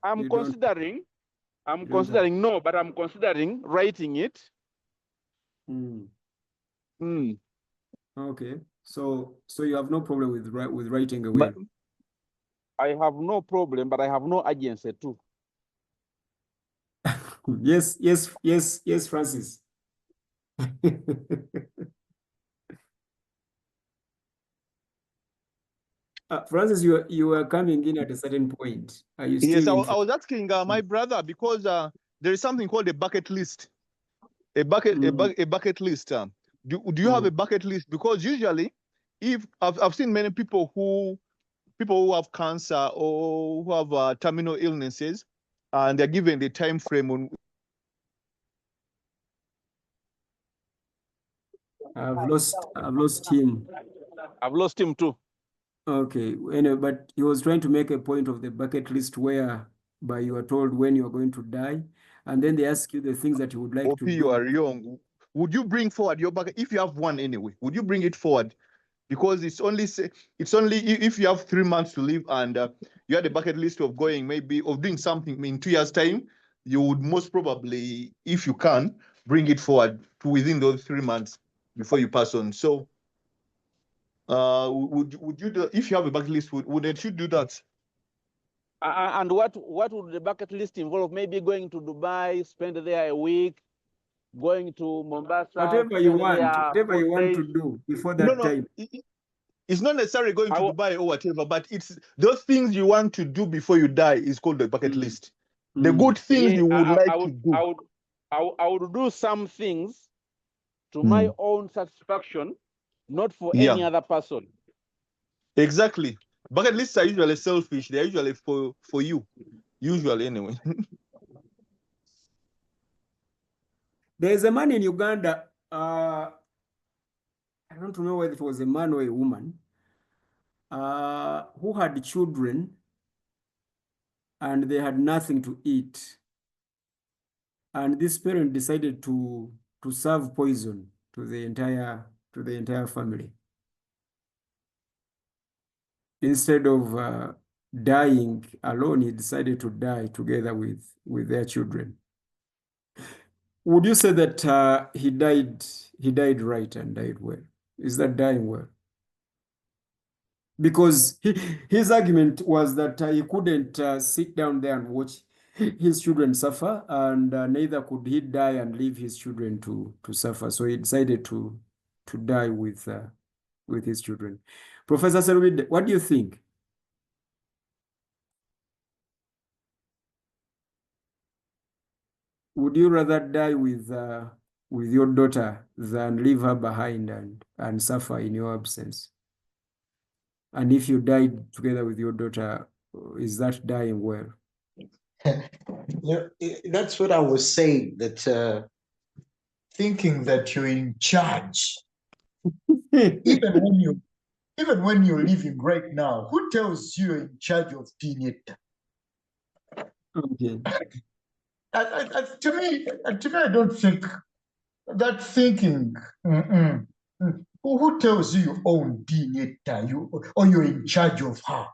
I'm considering. No, but I'm considering writing it. Okay. So you have no problem with writing a will? I have no problem, but I have no urgency too. Yes, Francis. Francis, you are coming in at a certain point. Are you still? Yes, I was asking my brother, because there is something called a bucket list. A bucket list. Do you have a bucket list? Because usually, if I've seen many people who have cancer or who have terminal illnesses, and they're given the time frame on. I've lost him. I've lost him too. Okay, anyway, but he was trying to make a point of the bucket list whereby you are told when you are going to die, and then they ask you the things that you would like to do. You are young. Would you bring forward your bucket, if you have one anyway? Would you bring it forward? Because it's only if you have 3 months to live and you had a bucket list of doing something in 2 years' time, you would most probably, if you can, bring it forward to within those 3 months before you pass on. So would you do, if you have a bucket list, would you do that? And what would the bucket list involve? Maybe going to Dubai, spend there a week, going to Mombasa. Whatever you want to do before that time. It's not necessarily going to I will- Dubai or whatever, but it's those things you want to do before you die is called the bucket list. The good things Yeah, you would like I to would, do. I would do some things to my own satisfaction, not for any other person. Exactly. Bucket lists are usually selfish. They're usually for you. Usually, anyway. There's a man in Uganda, I don't know whether it was a man or a woman, who had children and they had nothing to eat. And this parent decided to serve poison to the entire family. Instead of dying alone, he decided to die together with their children. Would you say that he died right and died well? Is that dying well? Because his argument was that he couldn't sit down there and watch his children suffer, and neither could he die and leave his children to suffer. So he decided to die with his children. Professor Selwyn, what do you think? Would you rather die with your daughter than leave her behind and suffer in your absence? And if you died together with your daughter, is that dying well? That's what I was saying, that thinking that you're in charge, even when you're living right now, who tells you you're in charge of being it? Okay. To me, I don't think that thinking. Who tells you you own being it, or you're in charge of her?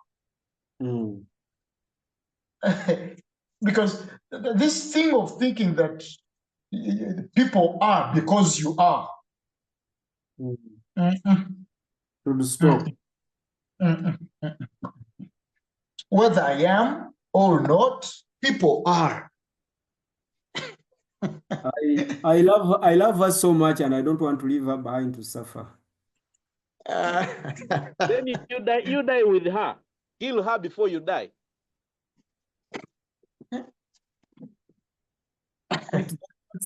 Because this thing of thinking that people are because you are. To stop. Whether I am or not, people are. I love her so much, and I don't want to leave her behind to suffer. Then you die with her. Kill her before you die.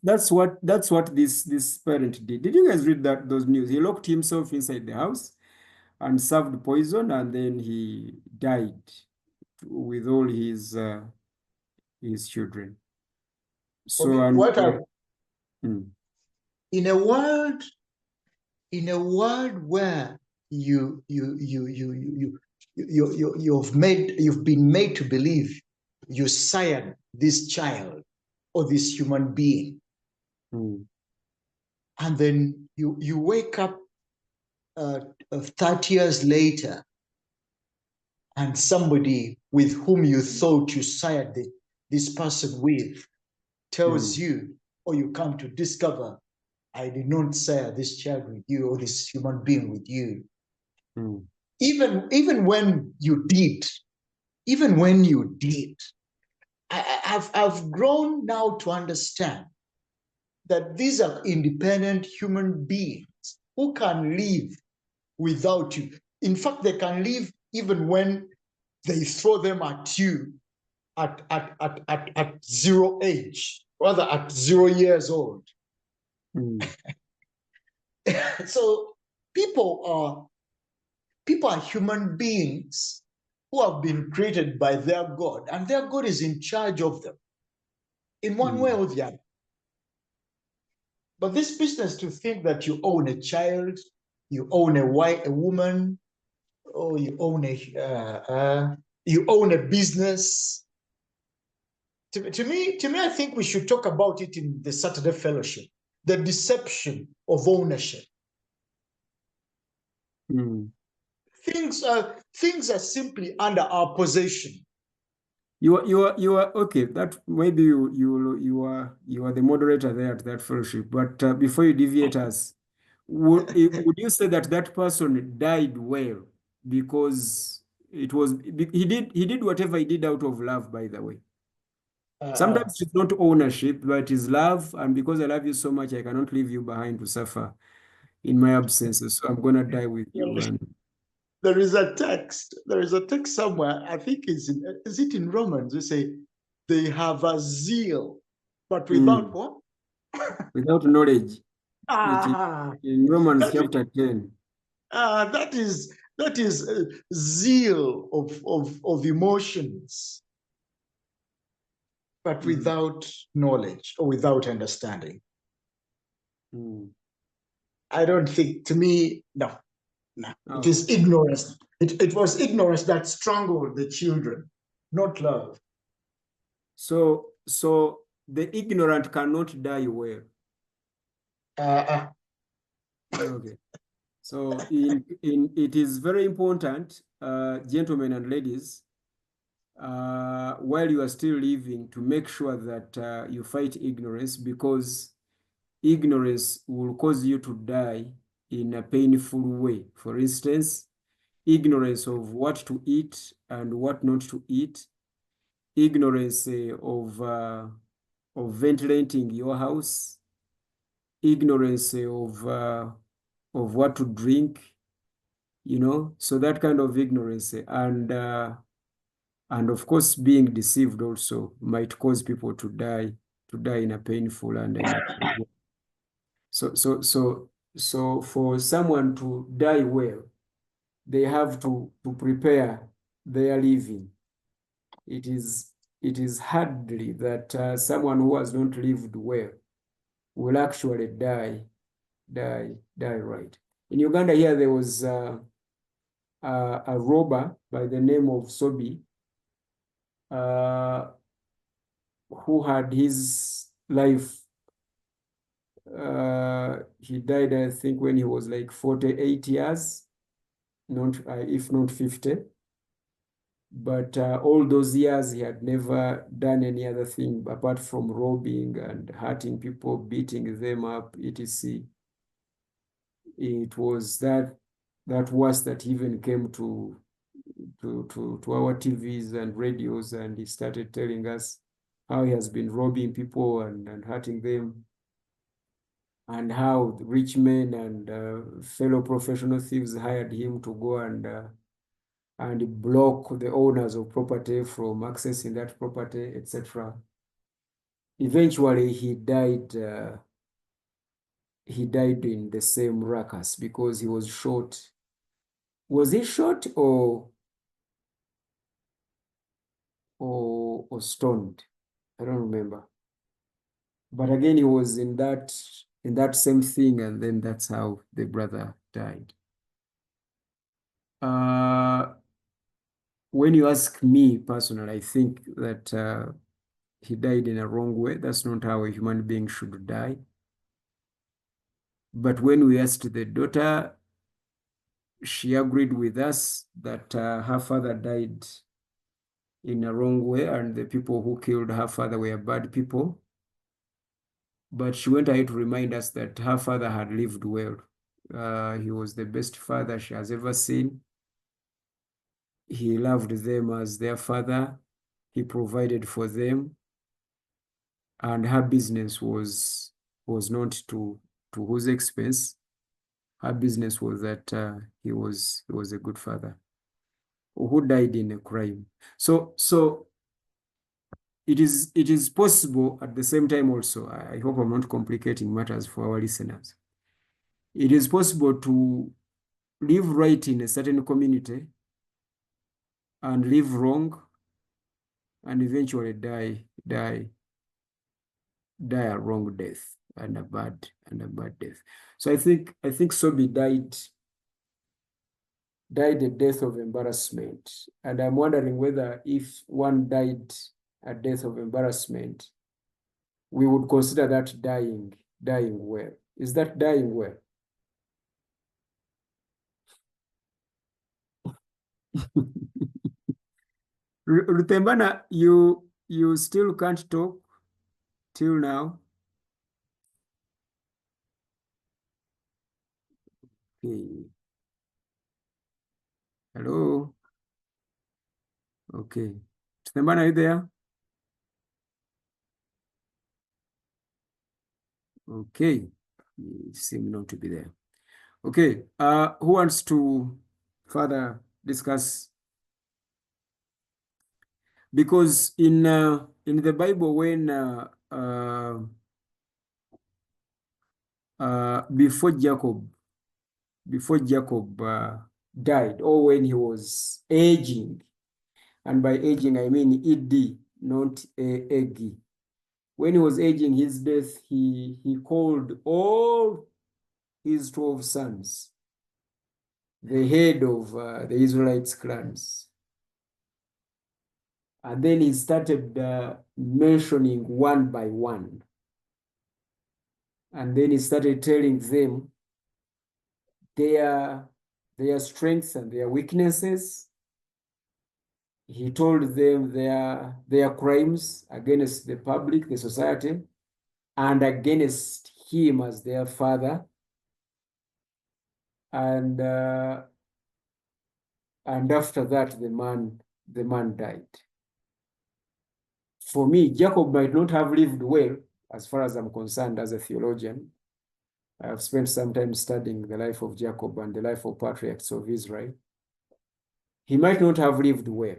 That's what this parent did. Did you guys read those news? He locked himself inside the house and served poison, and then he died with all his children. So in a world where you've been made to believe you sired this child or this human being, and then you wake up 30 years later, and somebody with whom you thought you sired this person with tells you, or you come to discover, I did not sire this child with you or this human being with you. Even when you did, I've grown now to understand that these are independent human beings who can live without you. In fact, they can live even when they throw them at you at zero age, rather at 0 years old. So people are human beings who have been created by their God, and their God is in charge of them in one way or the other. But this business to think that you own a child, you own a woman, or you own a business. To me, I think we should talk about it in the Saturday Fellowship, the deception of ownership. Things are simply under our possession. You are okay. That maybe you are the moderator there at that fellowship. But before you deviate us, would you say that person died well because he did whatever he did out of love? By the way, sometimes it's not ownership, but it's love. And because I love you so much, I cannot leave you behind to suffer in my absence. So I'm gonna die with you. there is a text. There is a text somewhere. I think is it in Romans? They say they have a zeal, but without what? Without knowledge. Ah, In Romans that is, chapter 10. that is zeal of emotions, but without knowledge or without understanding. I don't think, to me, no. Oh. It is ignorance. It was ignorance that strangled the children, not love. So the ignorant cannot die well. Okay. So it is very important, gentlemen and ladies, while you are still living, to make sure that you fight ignorance, because ignorance will cause you to die in a painful way. For instance, ignorance of what to eat and what not to eat, ignorance of ventilating your house, ignorance of what to drink, so that kind of ignorance, and of course being deceived also might cause people to die in a painful and in a so for someone to die well, they have to prepare their living. It is hardly that someone who has not lived well will actually die right. In Uganda here, there was a robber by the name of Sobi, who had his life. He died, I think, when he was like 48 years, if not 50. But all those years, he had never done any other thing apart from robbing and hurting people, beating them up, etc. It was that worse that he even came to our TVs and radios, and he started telling us how he has been robbing people and hurting them, and how rich men and fellow professional thieves hired him to go and block the owners of property from accessing that property, etc. Eventually, he died. He died in the same ruckus because he was shot. Was he shot or stoned? I don't remember. But again, he was in that same thing, and then that's how the brother died. When you ask me personally, I think that he died in a wrong way. That's not how a human being should die. But when we asked the daughter, she agreed with us that her father died in a wrong way, and the people who killed her father were bad people. But she went ahead to remind us that her father had lived well. He was the best father she has ever seen. He loved them as their father. He provided for them. And her business was not to whose expense. Her business was that he was a good father who died in a crime. So it is possible at the same time also. I hope I'm not complicating matters for our listeners. It is possible to live right in a certain community and live wrong and eventually die a wrong death and a bad death. So I think Sobi died a death of embarrassment. And I'm wondering whether if one died a death of embarrassment, we would consider that dying well. Is that dying well? Rutembana, you still can't talk till now. Okay. Hello. Okay. Rutembana, are you there? Okay. You seem not to be there. Okay. Who wants to further discuss. Because in the Bible, when before Jacob died, or when he was aging, and by aging I mean ed, not egg. When he was aging his death, he called all his 12 sons, the head of the Israelites' clans. And then he started mentioning one by one. And then he started telling them their strengths and their weaknesses. He told them their crimes against the public, the society, and against him as their father. And after that, the man died. For me, Jacob might not have lived well, as far as I'm concerned as a theologian. I have spent some time studying the life of Jacob and the life of patriarchs of Israel. He might not have lived well.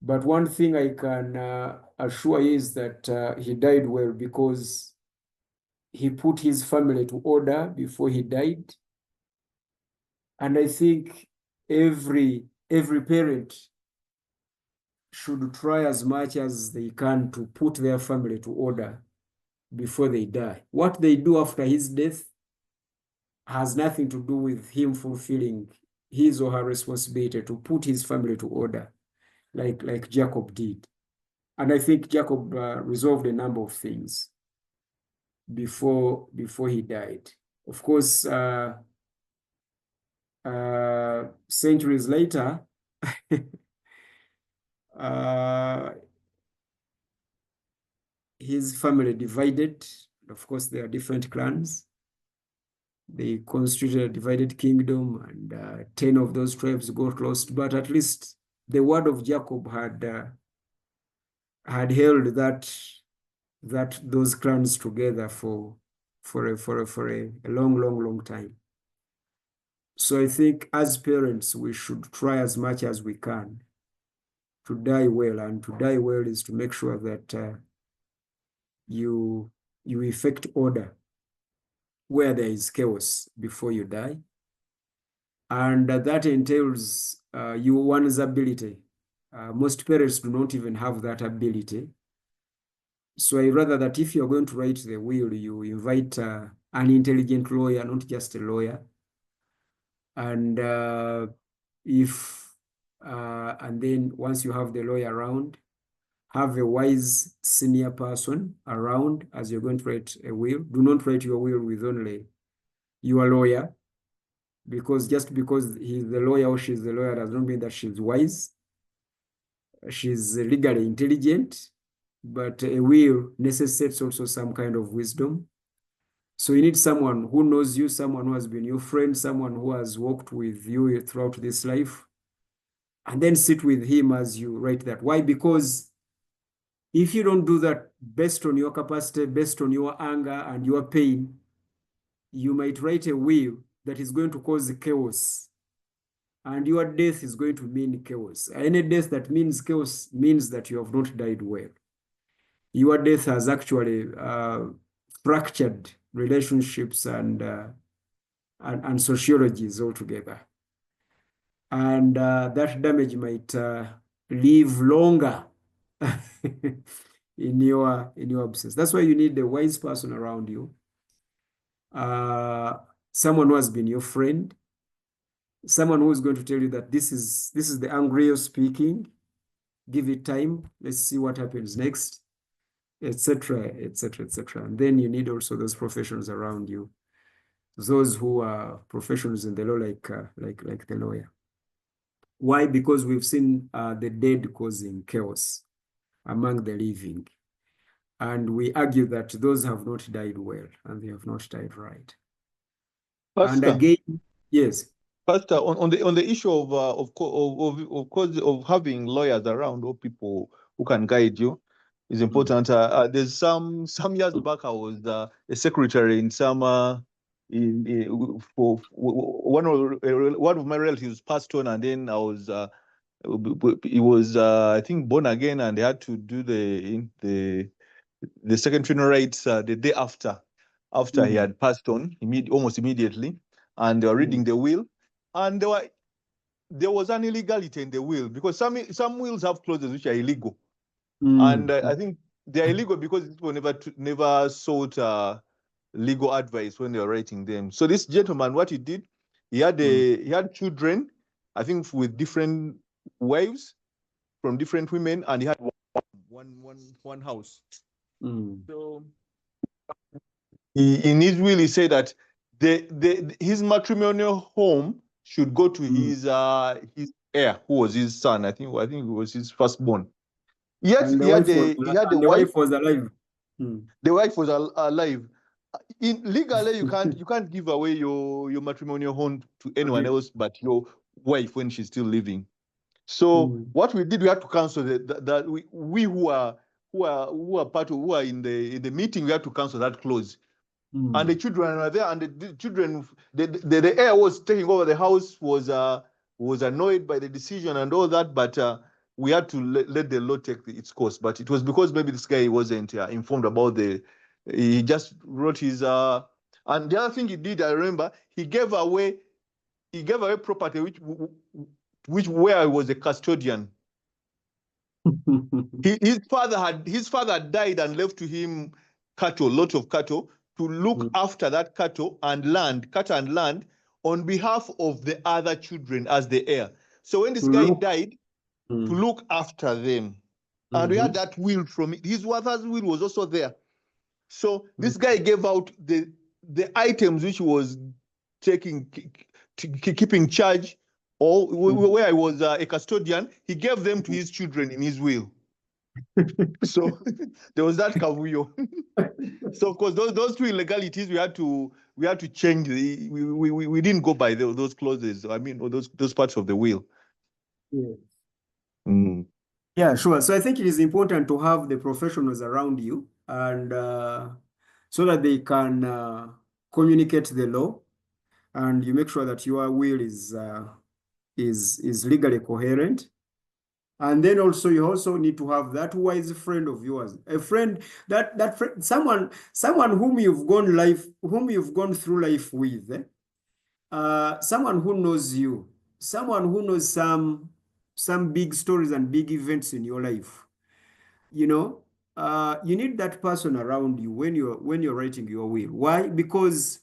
But one thing I can assure you is that he died well because he put his family to order before he died. And I think every parent should try as much as they can to put their family to order before they die. What they do after his death has nothing to do with him fulfilling his or her responsibility to put his family to order, like Jacob did. And I think Jacob resolved a number of things before he died. Of course, centuries later, his family divided. Of course, there are different clans. They constituted a divided kingdom, and 10 of those tribes got lost. But at least the word of Jacob had held those clans together for a long time. So I think as parents, we should try as much as we can to die well, and to die well is to make sure that you effect order where there is chaos before you die. And that entails one's ability. Most parents do not even have that ability. So I rather that if you're going to write the will, you invite an intelligent lawyer, not just a lawyer. And and then once you have the lawyer around, have a wise senior person around as you're going to write a will. Do not write your will with only your lawyer, because just because he's the lawyer or she's the lawyer does not mean that she's wise. She's legally intelligent, but a will necessitates also some kind of wisdom. So you need someone who knows you, someone who has been your friend, someone who has walked with you throughout this life, and then sit with him as you write that. Why? Because if you don't do that based on your capacity, based on your anger and your pain, you might write a will that is going to cause chaos. And your death is going to mean chaos. Any death that means chaos means that you have not died well. Your death has actually fractured relationships and sociologies altogether. And that damage might live longer in your absence. That's why you need a wise person around you, someone who has been your friend, someone who is going to tell you that this is the angry speaking. Give it time. Let's see what happens next, etc., etc., etc. And then you need also those professionals around you, those who are professionals in the law, like the lawyer. Why? Because we've seen the dead causing chaos among the living. And we argue that those have not died well and they have not died right. Pastor, and again, yes. Pastor, on the issue of having lawyers around or people who can guide you is important. There's some years back I was a secretary in some for one of my relatives passed on, and then he was I think born again, and they had to do the second funeral rites the day after he had passed on, almost immediately, and they were reading the will, and there was an illegality in the will, because some wills have clauses which are illegal, and I think they are illegal because people never sought legal advice when they were writing them. So this gentleman, what he did, he had children, I think with different wives from different women, and he had one house. So in his will, he said that his matrimonial home should go to his heir, who was his son. I think it was his firstborn. Yet And he had the wife was alive. The wife was alive. In legally, you can't give away your matrimonial home to anyone else but your wife when she's still living. So what we did, we had to cancel that we who are in the meeting, we had to cancel that clause. And the children were there, and the children, the heir was taking over the house, was annoyed by the decision and all that, but we had to let the law take its course. But it was because maybe this guy wasn't informed about he just wrote his and the other thing he did, I remember, he gave away property which where he was a custodian. His father died and left to him lot of cattle, to look after that cattle and land on behalf of the other children as the heir. So when this guy died, to look after them. And we had that will from it. His father's will was also there. So this guy gave out the items which was keeping charge, or where I was a custodian, he gave them to his children in his will. So there was that kavuyo. So of course those two illegalities we had to change. We didn't go by those clauses. I mean, or those parts of the will. Yeah. Yeah, sure. So I think it is important to have the professionals around you, and so that they can communicate the law, and you make sure that your will is legally coherent. And then also you also need to have that wise friend of yours, a friend someone whom you've gone through life with, someone who knows you, someone who knows some big stories and big events in your life. You need that person around you when you're writing your will. Why? Because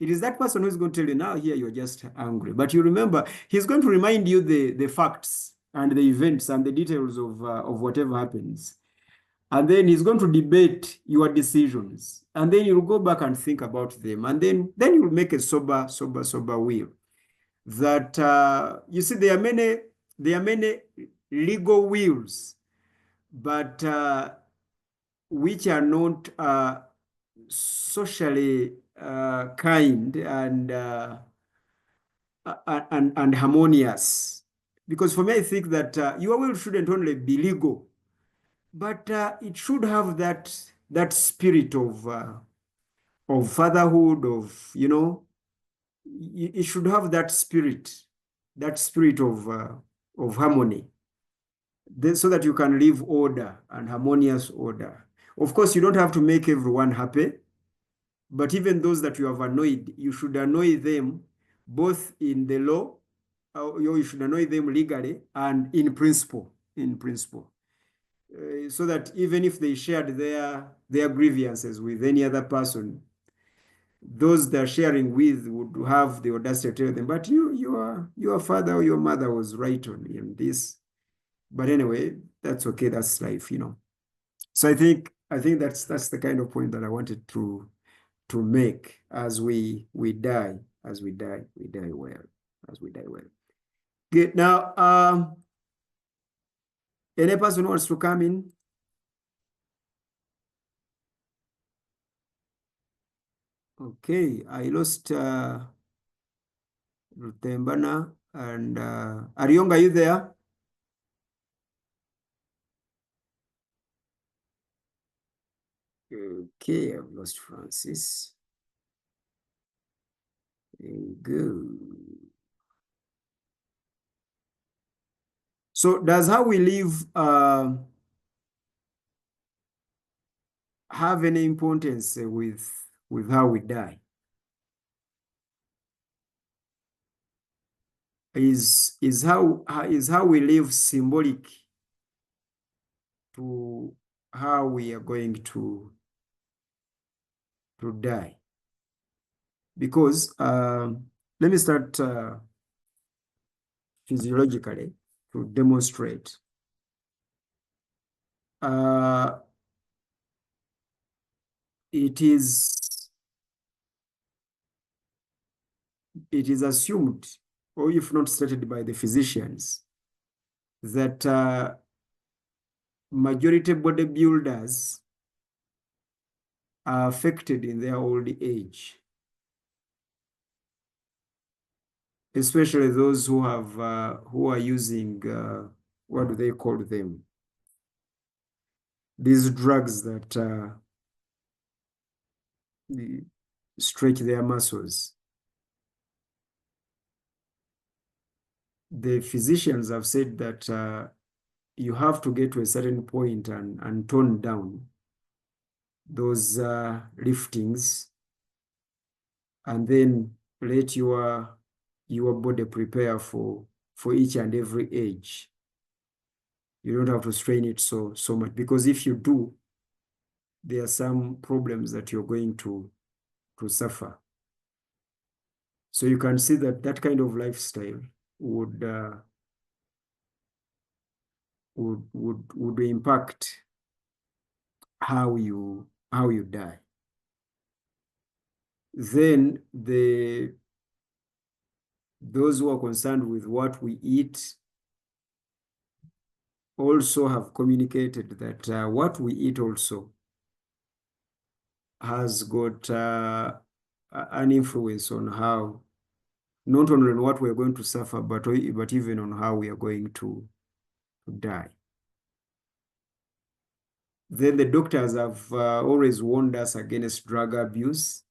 it is that person who's going to tell you, now here you're just angry. But you remember, he's going to remind you the facts and the events and the details of whatever happens. And then he's going to debate your decisions. And then you'll go back and think about them. And then you'll make a sober will. That you see, there are many legal wills, but which are not socially kind and harmonious. Because for me, I think that your will shouldn't only be legal, but it should have that spirit of fatherhood, it should have that spirit of harmony, so that you can live order and harmonious order. Of course, you don't have to make everyone happy, but even those that you have annoyed, you should annoy them both in the law, or you should annoy them legally and in principle. So that even if they shared their grievances with any other person, those they're sharing with would have the audacity to tell them, but your father or your mother was right on this. But anyway, that's okay. That's life. So I think that's the kind of point that I wanted to make. As we die well. Good. Now, any person who wants to come in? Okay, I lost Rutembana and Arionga, are you there? Okay, I've lost Francis. Good. So does how we live have any importance with how we die? Is how we live symbolic to how we are going to die? Because let me start physiologically to demonstrate. It is assumed, or if not stated by the physicians, that majority bodybuilders are affected in their old age, especially those who have who are using what do they call them? These drugs that stretch their muscles. The physicians have said that you have to get to a certain point and tone down those liftings, and then let your body prepare for each and every age. You don't have to strain it so much, because if you do, there are some problems that you're going to suffer. So you can see that that kind of lifestyle would impact how you die. Then those who are concerned with what we eat also have communicated that what we eat also has got an influence on how, not only on what we're going to suffer, but even on how we are going to die. Then the doctors have always warned us against drug abuse.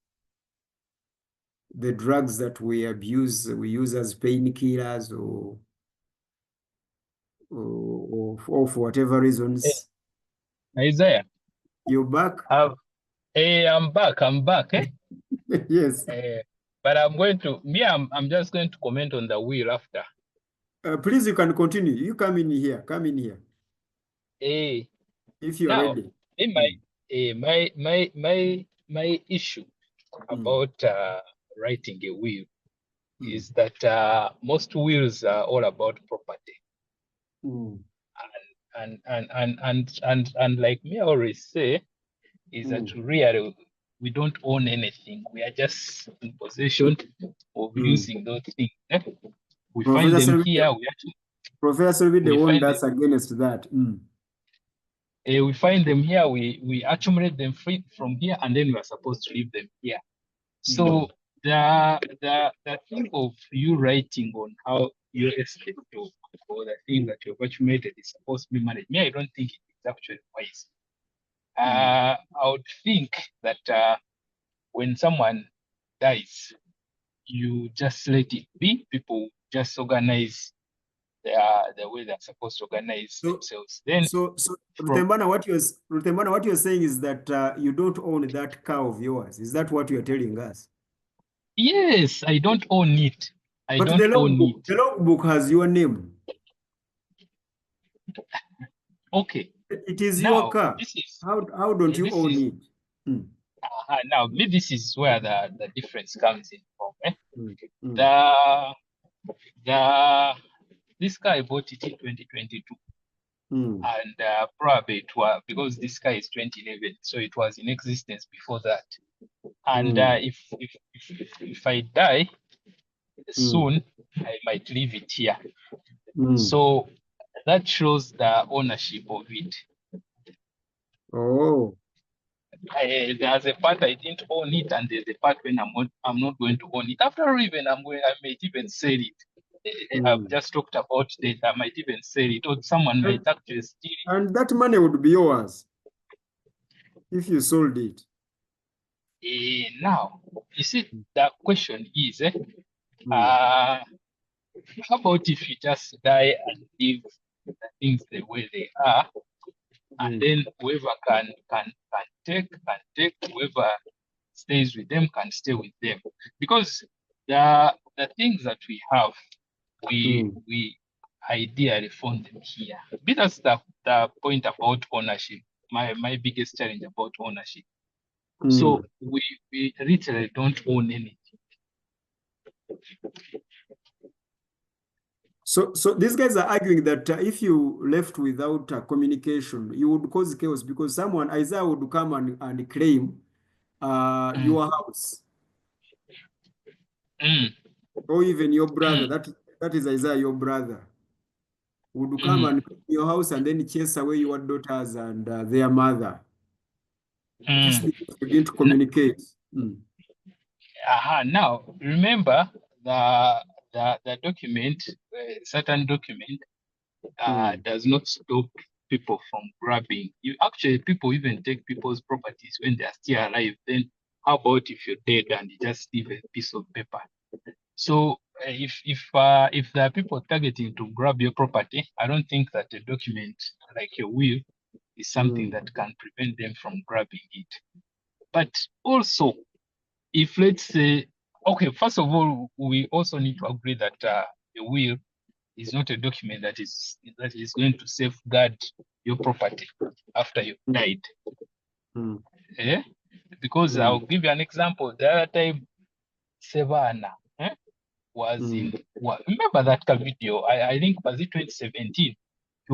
The drugs that we abuse, we use as painkillers or for whatever reasons. Isaiah, You're back? I'm back. I'm back. Eh? Yes. But I'm just going to comment on the will after. Please, you can continue. You come in here. Come in here. If you're Now, ready. in my issue about writing a will is that most wills are all about property. And like me, I always say, is that really we don't own anything. We are just in possession of using those things. Eh? We find them here. Professor Vide warned us against that. We find them here. We accumulate them free from here, and then we are supposed to leave them here. So the thing of you writing on how your estate or the thing that you've accumulated is supposed to be managed, me, I don't think it is actually wise. I would think that when someone dies, you just let it be. People just organize the way they're supposed to organize themselves. Then, Rutembana, what you're saying is that you don't own that cow of yours. Is that what you're telling us? Yes, I don't own it. But the logbook has your name. Okay. It is your car. How don't you own it? Now, this is where the difference comes in from. This car, I bought it in 2022. And probably it was because this car is 2011, so it was in existence before that. And if I die soon, I might leave it here. So that shows the ownership of it. Oh. There's a part I didn't own it, and there's a part when I'm not going to own it. After all, I might even sell it. I've just talked about that. I might even sell it, or someone might actually steal it. And that money would be yours if you sold it. Now, you see, the question is, how about if you just die and leave the things the way they are, and then whoever can take, whoever stays with them can stay with them, because the things that we have, we ideally found them here. But that's the point about ownership. My biggest challenge about ownership. So we literally don't own anything. So these guys are arguing that if you left without communication, you would cause chaos because someone, Isaiah, would come and claim your house, or even your brother. That is Isaiah, your brother, would come and claim your house and then chase away your daughters and their mother, just because you didn't communicate. Now, remember the document, certain document, does not stop people from grabbing. People even take people's properties when they are still alive. Then how about if you're dead and you just leave a piece of paper? So if there are people targeting to grab your property, I don't think that a document like a will is something that can prevent them from grabbing it. But also, if let's say, okay, first of all, we also need to agree that a will is not a document that is going to safeguard your property after you've died. Because I'll give you an example. The other time, Savannah was in, remember that video? I think was it 2017? He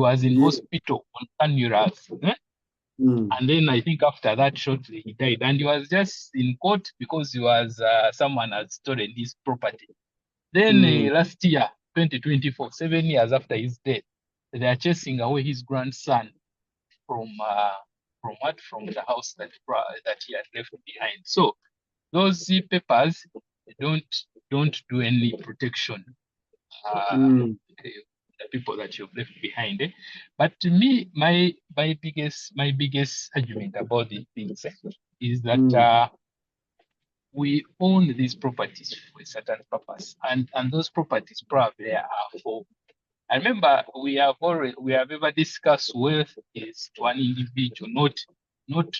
was in hospital on canulas. And then I think after that shortly he died, and he was just in court because he was someone had stolen his property. Then last year, 2024, 7 years after his death, they are chasing away his grandson from the house that he had left behind. So those papers don't do any protection. The people that you've left behind. But to me, my biggest argument about these things is that we own these properties for a certain purpose, and those properties probably are for. I remember we have ever discussed wealth is to an individual, not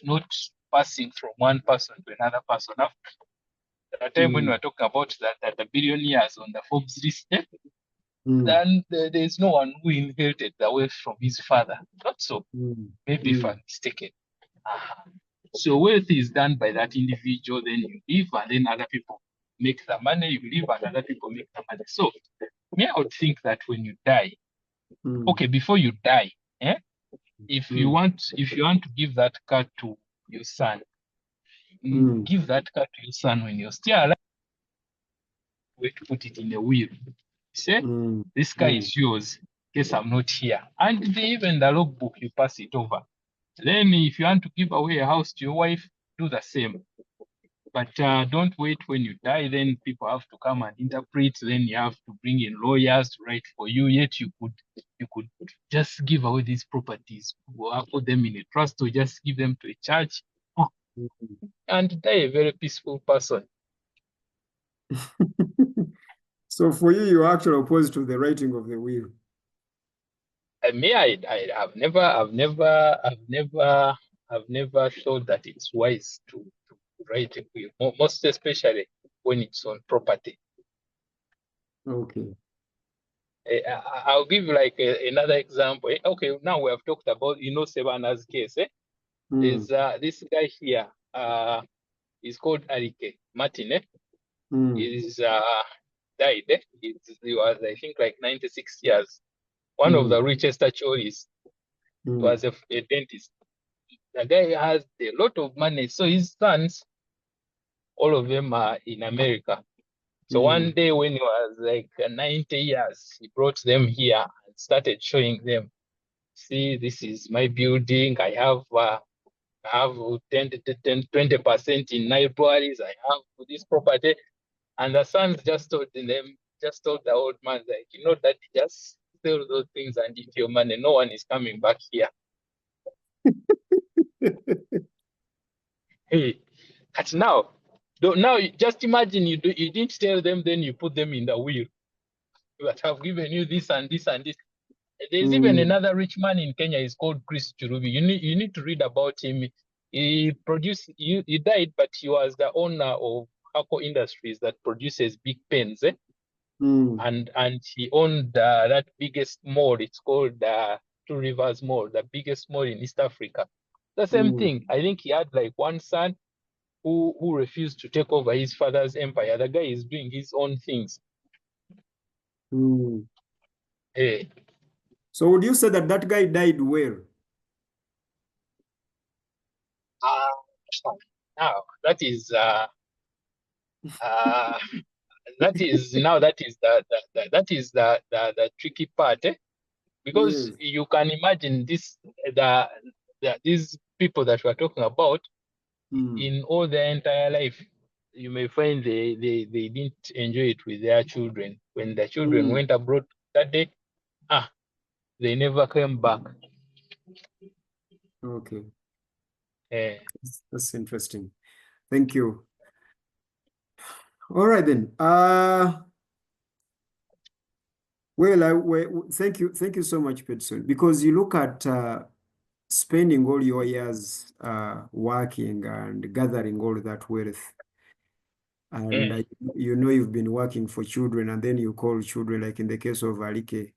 passing from one person to another person. After the time when we were talking about that the billionaires on the Forbes list, then there's no one who inherited the wealth from his father. Not so. Maybe if I'm mistaken. So wealth is done by that individual, then you live, and then other people make the money, you live, and other people make the money. So me, I would think that when you die, okay, before you die, if you want to give that car to your son, give that car to your son when you're still alive. Way to put it in a will. Say, this car is yours in case I'm not here. And even the logbook, you pass it over. Then if you want to give away a house to your wife, do the same. But don't wait when you die, then people have to come and interpret, then you have to bring in lawyers to write for you, yet you could just give away these properties, or put them in a trust, or just give them to a church, and die a very peaceful person. So for you, you're actually opposed to the writing of the will. I've never thought that it's wise to write a will, most especially when it's on property. Okay. I'll give you like another example. Okay, now we have talked about, Savannah's case. There's this guy here. He's called Arike Martin. He's died. He was, I think, like 96 years. One of the richest actuaries. Was a dentist. The guy has a lot of money. So his sons, all of them are in America. So one day when he was like 90 years, he brought them here and started showing them, see, this is my building. I have 20% in libraries. I have this property. And the sons just told the old man, like, that just sell those things and eat your money. No one is coming back here. Hey, But now, just imagine you didn't tell them, then you put them in the will. But I've given you this and this and this. There's even another rich man in Kenya. He's called Chris Churubi. You need to read about him. He died, but he was the owner of Hako Industries that produces big pens. And he owned that biggest mall. It's called Two Rivers Mall, the biggest mall in East Africa. The same thing. I think he had like one son who refused to take over his father's empire. The guy is doing his own things. Hey. So would you say that that guy died well? Now that is the tricky part, because you can imagine these people that we're talking about in all their entire life. You may find they didn't enjoy it with their children. When their children went abroad that day, they never came back. Okay. That's interesting. Thank you. All right then. Thank you so much, Peterson, because you look at spending all your years working and gathering all that wealth, and you know you've been working for children, and then you call children, like in the case of Alike,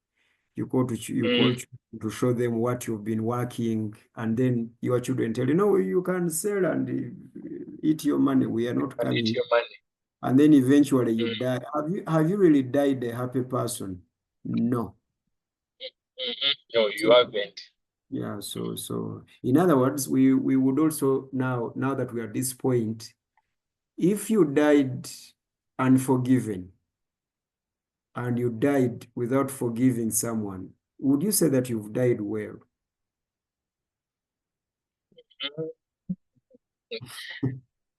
you call children to show them what you've been working, and then your children tell you, no, you can sell and eat your money. We are not coming. Eat your money. And then eventually you die. Have you really died a happy person? No. No, you haven't. Yeah, so in other words, we would also now that we are at this point, if you died unforgiven and you died without forgiving someone, would you say that you've died well?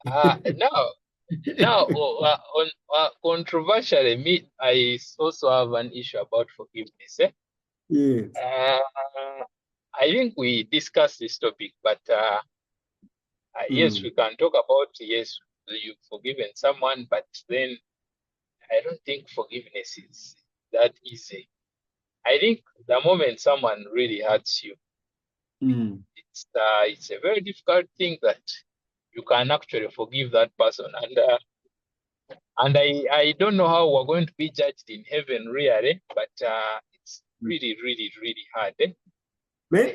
Now, controversially, I also have an issue about forgiveness. Yes. I think we discussed this topic, but yes, we can talk about, yes, you've forgiven someone, but then I don't think forgiveness is that easy. I think the moment someone really hurts you, it's a very difficult thing that you can actually forgive that person. And I don't know how we're going to be judged in heaven, really, but it's really, really, really hard. Maybe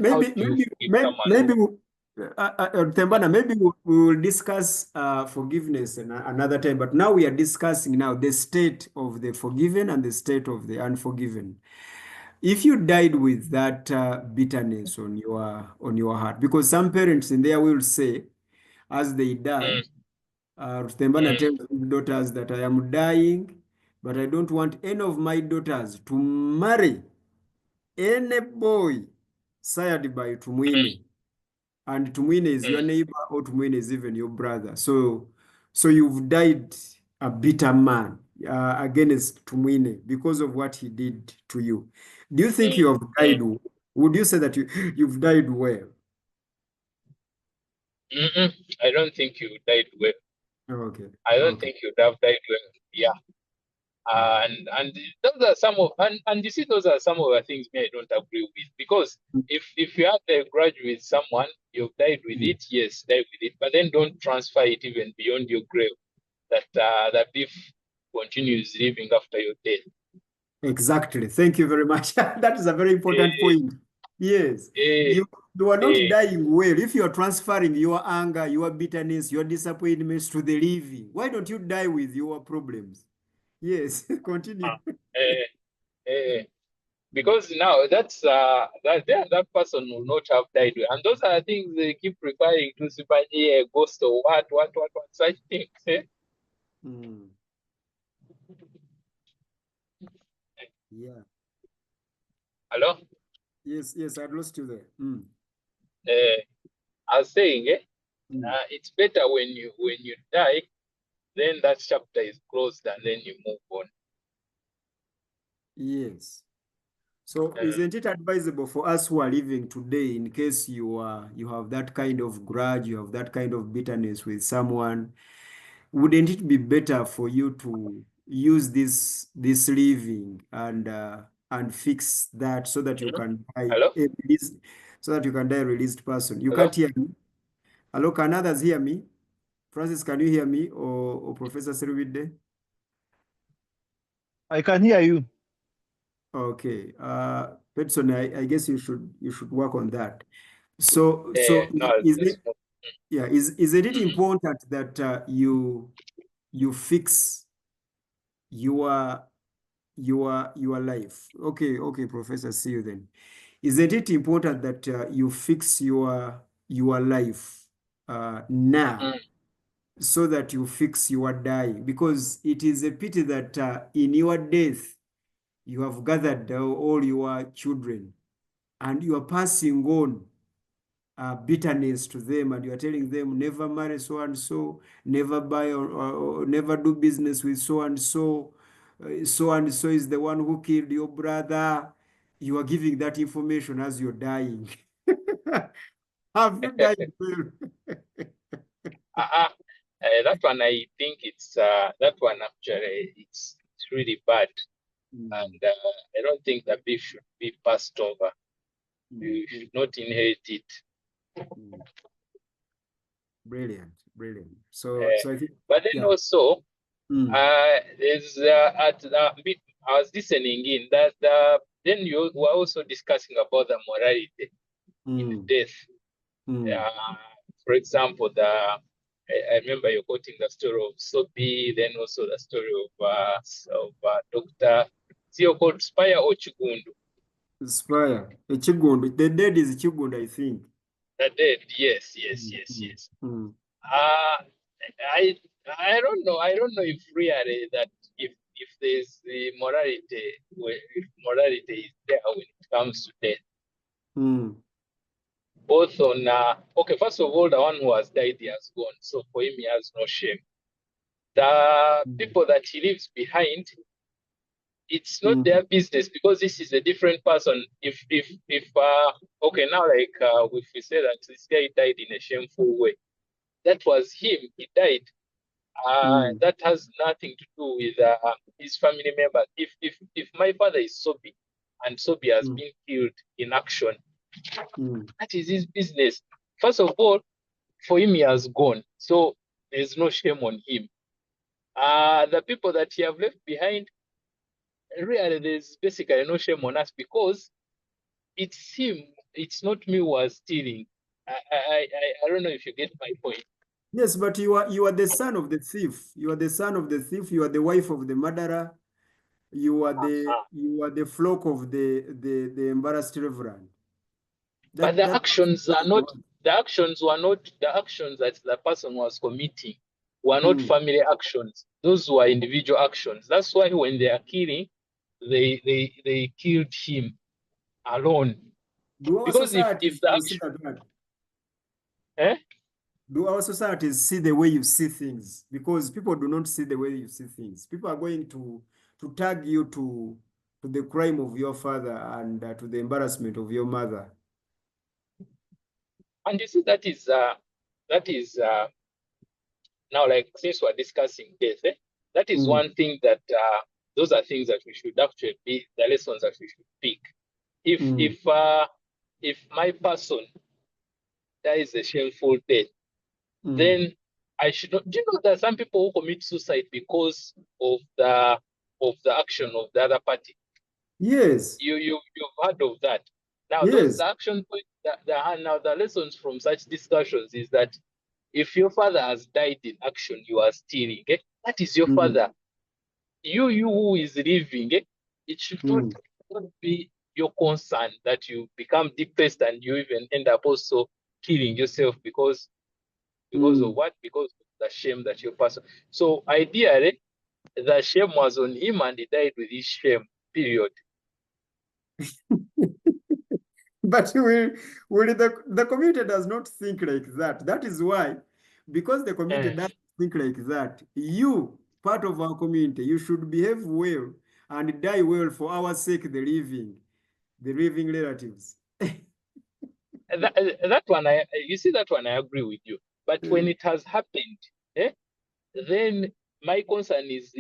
Tembana, maybe we will discuss forgiveness another time, but now we are discussing now the state of the forgiven and the state of the unforgiven. If you died with that bitterness on your heart, because some parents in there will say, as they die, Tembana tells his daughters that I am dying, but I don't want any of my daughters to marry any boy sired by Tumwine. And Tumwine is your neighbor, or Tumwine is even your brother. So you've died a bitter man against Tumwine because of what he did to you. Do you think you have died? Would you say that you've died well? I don't think you died well. Okay. I don't think you'd have died well. Yeah. And those are some of and you see, those are some of the things me I don't agree with, because if you have a grudge with someone, you've died with it, yes, die with it, but then don't transfer it even beyond your grave, that the beef continues living after your death. Exactly. Thank you very much. That is a very important point. Yes. You are not dying well if you are transferring your anger, your bitterness, your disappointments to the living. Why don't you die with your problems? Yes, continue. Because now that person will not have died well. And those are things they keep referring to, super ghost or what such things. Yeah. Hello? Yes, I've lost you there. I was saying, it's better when you die, then that chapter is closed and then you move on. Yes. So isn't it advisable for us who are living today, in case you have that kind of grudge, you have that kind of bitterness with someone, wouldn't it be better for you to use this living and fix that so that you can die Hello? a released, so that you can die a released person? You Hello? can't hear me? Hello, can others hear me? Francis, can you hear me, or Professor Serwide? I can hear you. Okay, Petson, I guess you should work on that. So No, is this, it isn't it Mhm. important that you fix your your life? Okay, Professor, see you then. Isn't it important that you fix your life now, Mm. so that you fix your dying? Because it is a pity that in your death you have gathered all your children and you are passing on bitterness to them, and you are telling them never marry so and so, never buy or never do business with so and so. So and so is the one who killed your brother. You are giving that information as you're dying. Have you died well? Uh, that one, I think that one actually it's really bad, and I don't think that beef should be passed over. You should not inherit it. Brilliant. So Uh, I think, but then yeah. also, Mm. there's at bit I was listening in that then you were also discussing about the morality in Mm. death. Mm. For example, I remember you quoting the story of Sophie, then also the story of Doctor. Is called Spire or Chigundu? Spire. Chigundu. The dead is Chigundu, I think. The dead, yes. Mm. Uh, I I don't know. I don't know if really that if there's the morality, if morality is there when it comes to death. Mm. Both on okay, first of all, the one who has died, he has gone. So for him, he has no shame. The people that he leaves behind, it's not Mm. their business, because this is a different person. If okay, now like if we say that this guy died in a shameful way, that was him. He died. Mm. That has nothing to do with his family members. If my father is Sobi, and Sobi has Mm. been killed in action, Mm. that is his business. First of all, for him, he has gone, so there's no shame on him. The people that he have left behind, really, there's basically no shame on us, because it's him. It's not me who was stealing. I don't know if you get my point. Yes, but you are the son of the thief. You are the son of the thief. You are the wife of the murderer. You are the flock of the embarrassed reverend. But That the actions were not the actions that the person was committing were not Mm. family actions. Those were individual actions. That's why when they are killing, they killed him alone. Do our Because if societies the see action, that? eh? Do our societies see the way you see things? Because people do not see the way you see things. People are going to tag you to the crime of your father and to the embarrassment of your mother. And you see that is now, like, since we're discussing death, that is Mm. one thing that those are things that we should actually be the lessons that we should pick. If Mm. if my person dies a shameful death, Mm. then I should not. Do you know that some people who commit suicide because of the action of the other party? Yes. You've heard of that. Now those Yes. the action point now the lessons from such discussions is that if your father has died in action, you are stealing. That is your Mm. father. You who is living, it should Mm. not be your concern that you become depressed and you even end up also killing yourself because of Mm. what? Because of the shame that your person. So ideally, the shame was on him and he died with his shame. Period. But the community does not think like that. That is why, because the community Eh. doesn't think like that, you, part of our community, you should behave well and die well for our sake, the living. the living relatives. That one, you see, that one I agree with you. But when it has happened, then my concern is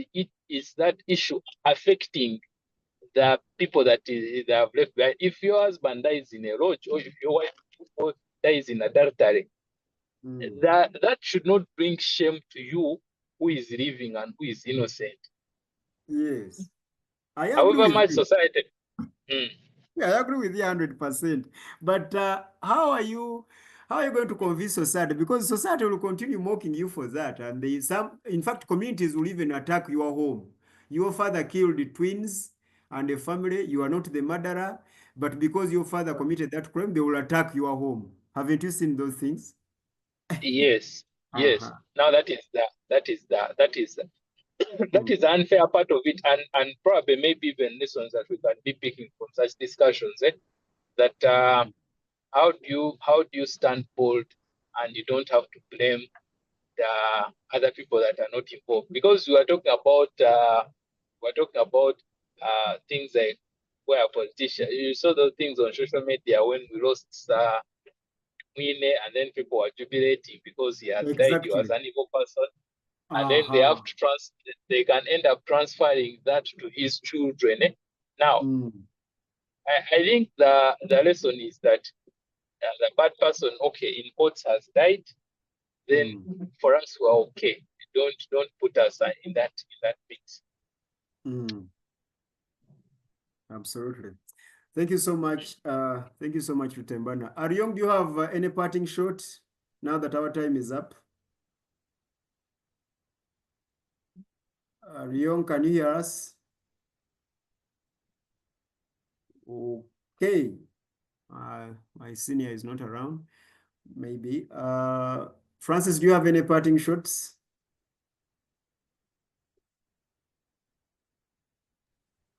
that issue affecting the people that have left behind. If your husband dies in a lodge, or if your wife dies in adultery, that should not bring shame to you who is living and who is innocent. Yes. I agree However with much you. society. Yeah, I agree with you 100%. But how are you going to convince society? Because society will continue mocking you for that. And in fact, communities will even attack your home. Your father killed the twins and the family. You are not the murderer. But because your father committed that crime, they will attack your home. Haven't you seen those things? Yes, yes. Uh-huh. Now that is the unfair part of it, and probably maybe even lessons that we can be picking from such discussions. That how do you stand bold and you don't have to blame the other people that are not involved, because we are talking about things like where politicians, you saw those things on social media when we lost Mwine, and then people were jubilating because he had died, he was Exactly. an evil person, and then they have Uh-huh. to they can end up transferring that to his children. Now, I think the lesson is that the bad person, okay, in quotes, has died. Then for us, we're okay. Don't put us in that mix. Absolutely. Thank you so much. Thank you so much, Rutembana. Ariong, do you have any parting shot now that our time is up? Ariong, can you hear us? Okay. My senior is not around. Maybe. Francis, do you have any parting shots?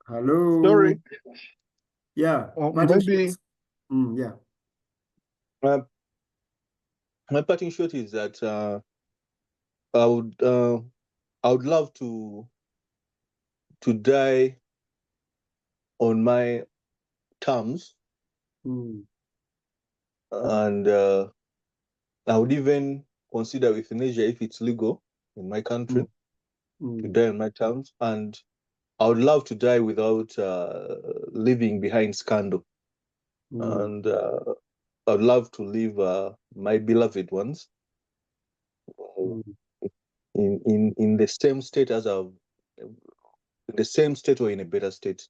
Hello. Sorry. Yeah. Parting Maybe shots. Yeah. my parting shot is that I would love to die on my terms, and I would even consider euthanasia if it's legal in my country to die on my terms, and I would love to die without leaving behind scandal, and I'd love to leave my beloved ones in the same state as I've, in the same state or in a better state.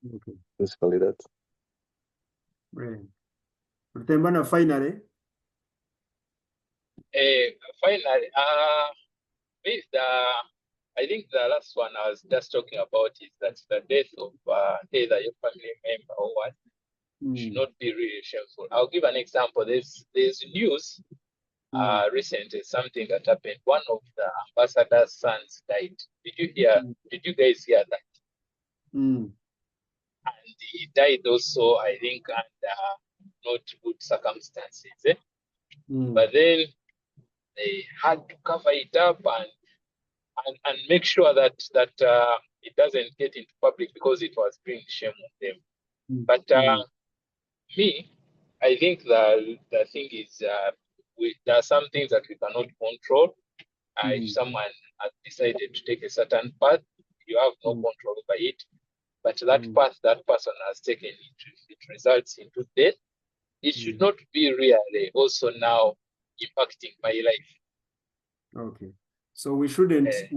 Okay. Basically that. Brilliant. Rutembana, finally. Finally, with I think the last one I was just talking about is that the death of either your family member or what should not be really shameful. I'll give an example. There's news recently, something that happened. One of the ambassador's sons died. Did you guys hear that? And he died also, I think, under not good circumstances. But then they had to cover it up and make sure that it doesn't get into public, because it was bringing shame on them. But me, I think the thing is, there are some things that we cannot control. If someone has decided to take a certain path, you have no control over it. But that path that person has taken, it results into death. It should not be really also now impacting my life. Okay. So we shouldn't die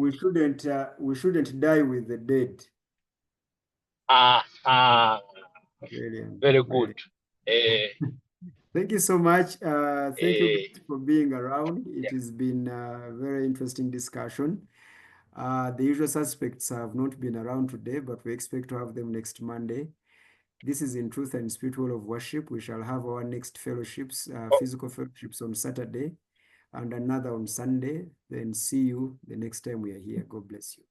with the dead. Brilliant. Very Brilliant. good. Thank you so much. Thank you for being around. It has been a very interesting discussion. The usual suspects have not been around today, but we expect to have them next Monday. This is In Truth and Spirit World of Worship. We shall have our next fellowships, physical fellowships on Saturday and another on Sunday. Then see you the next time we are here. God bless you.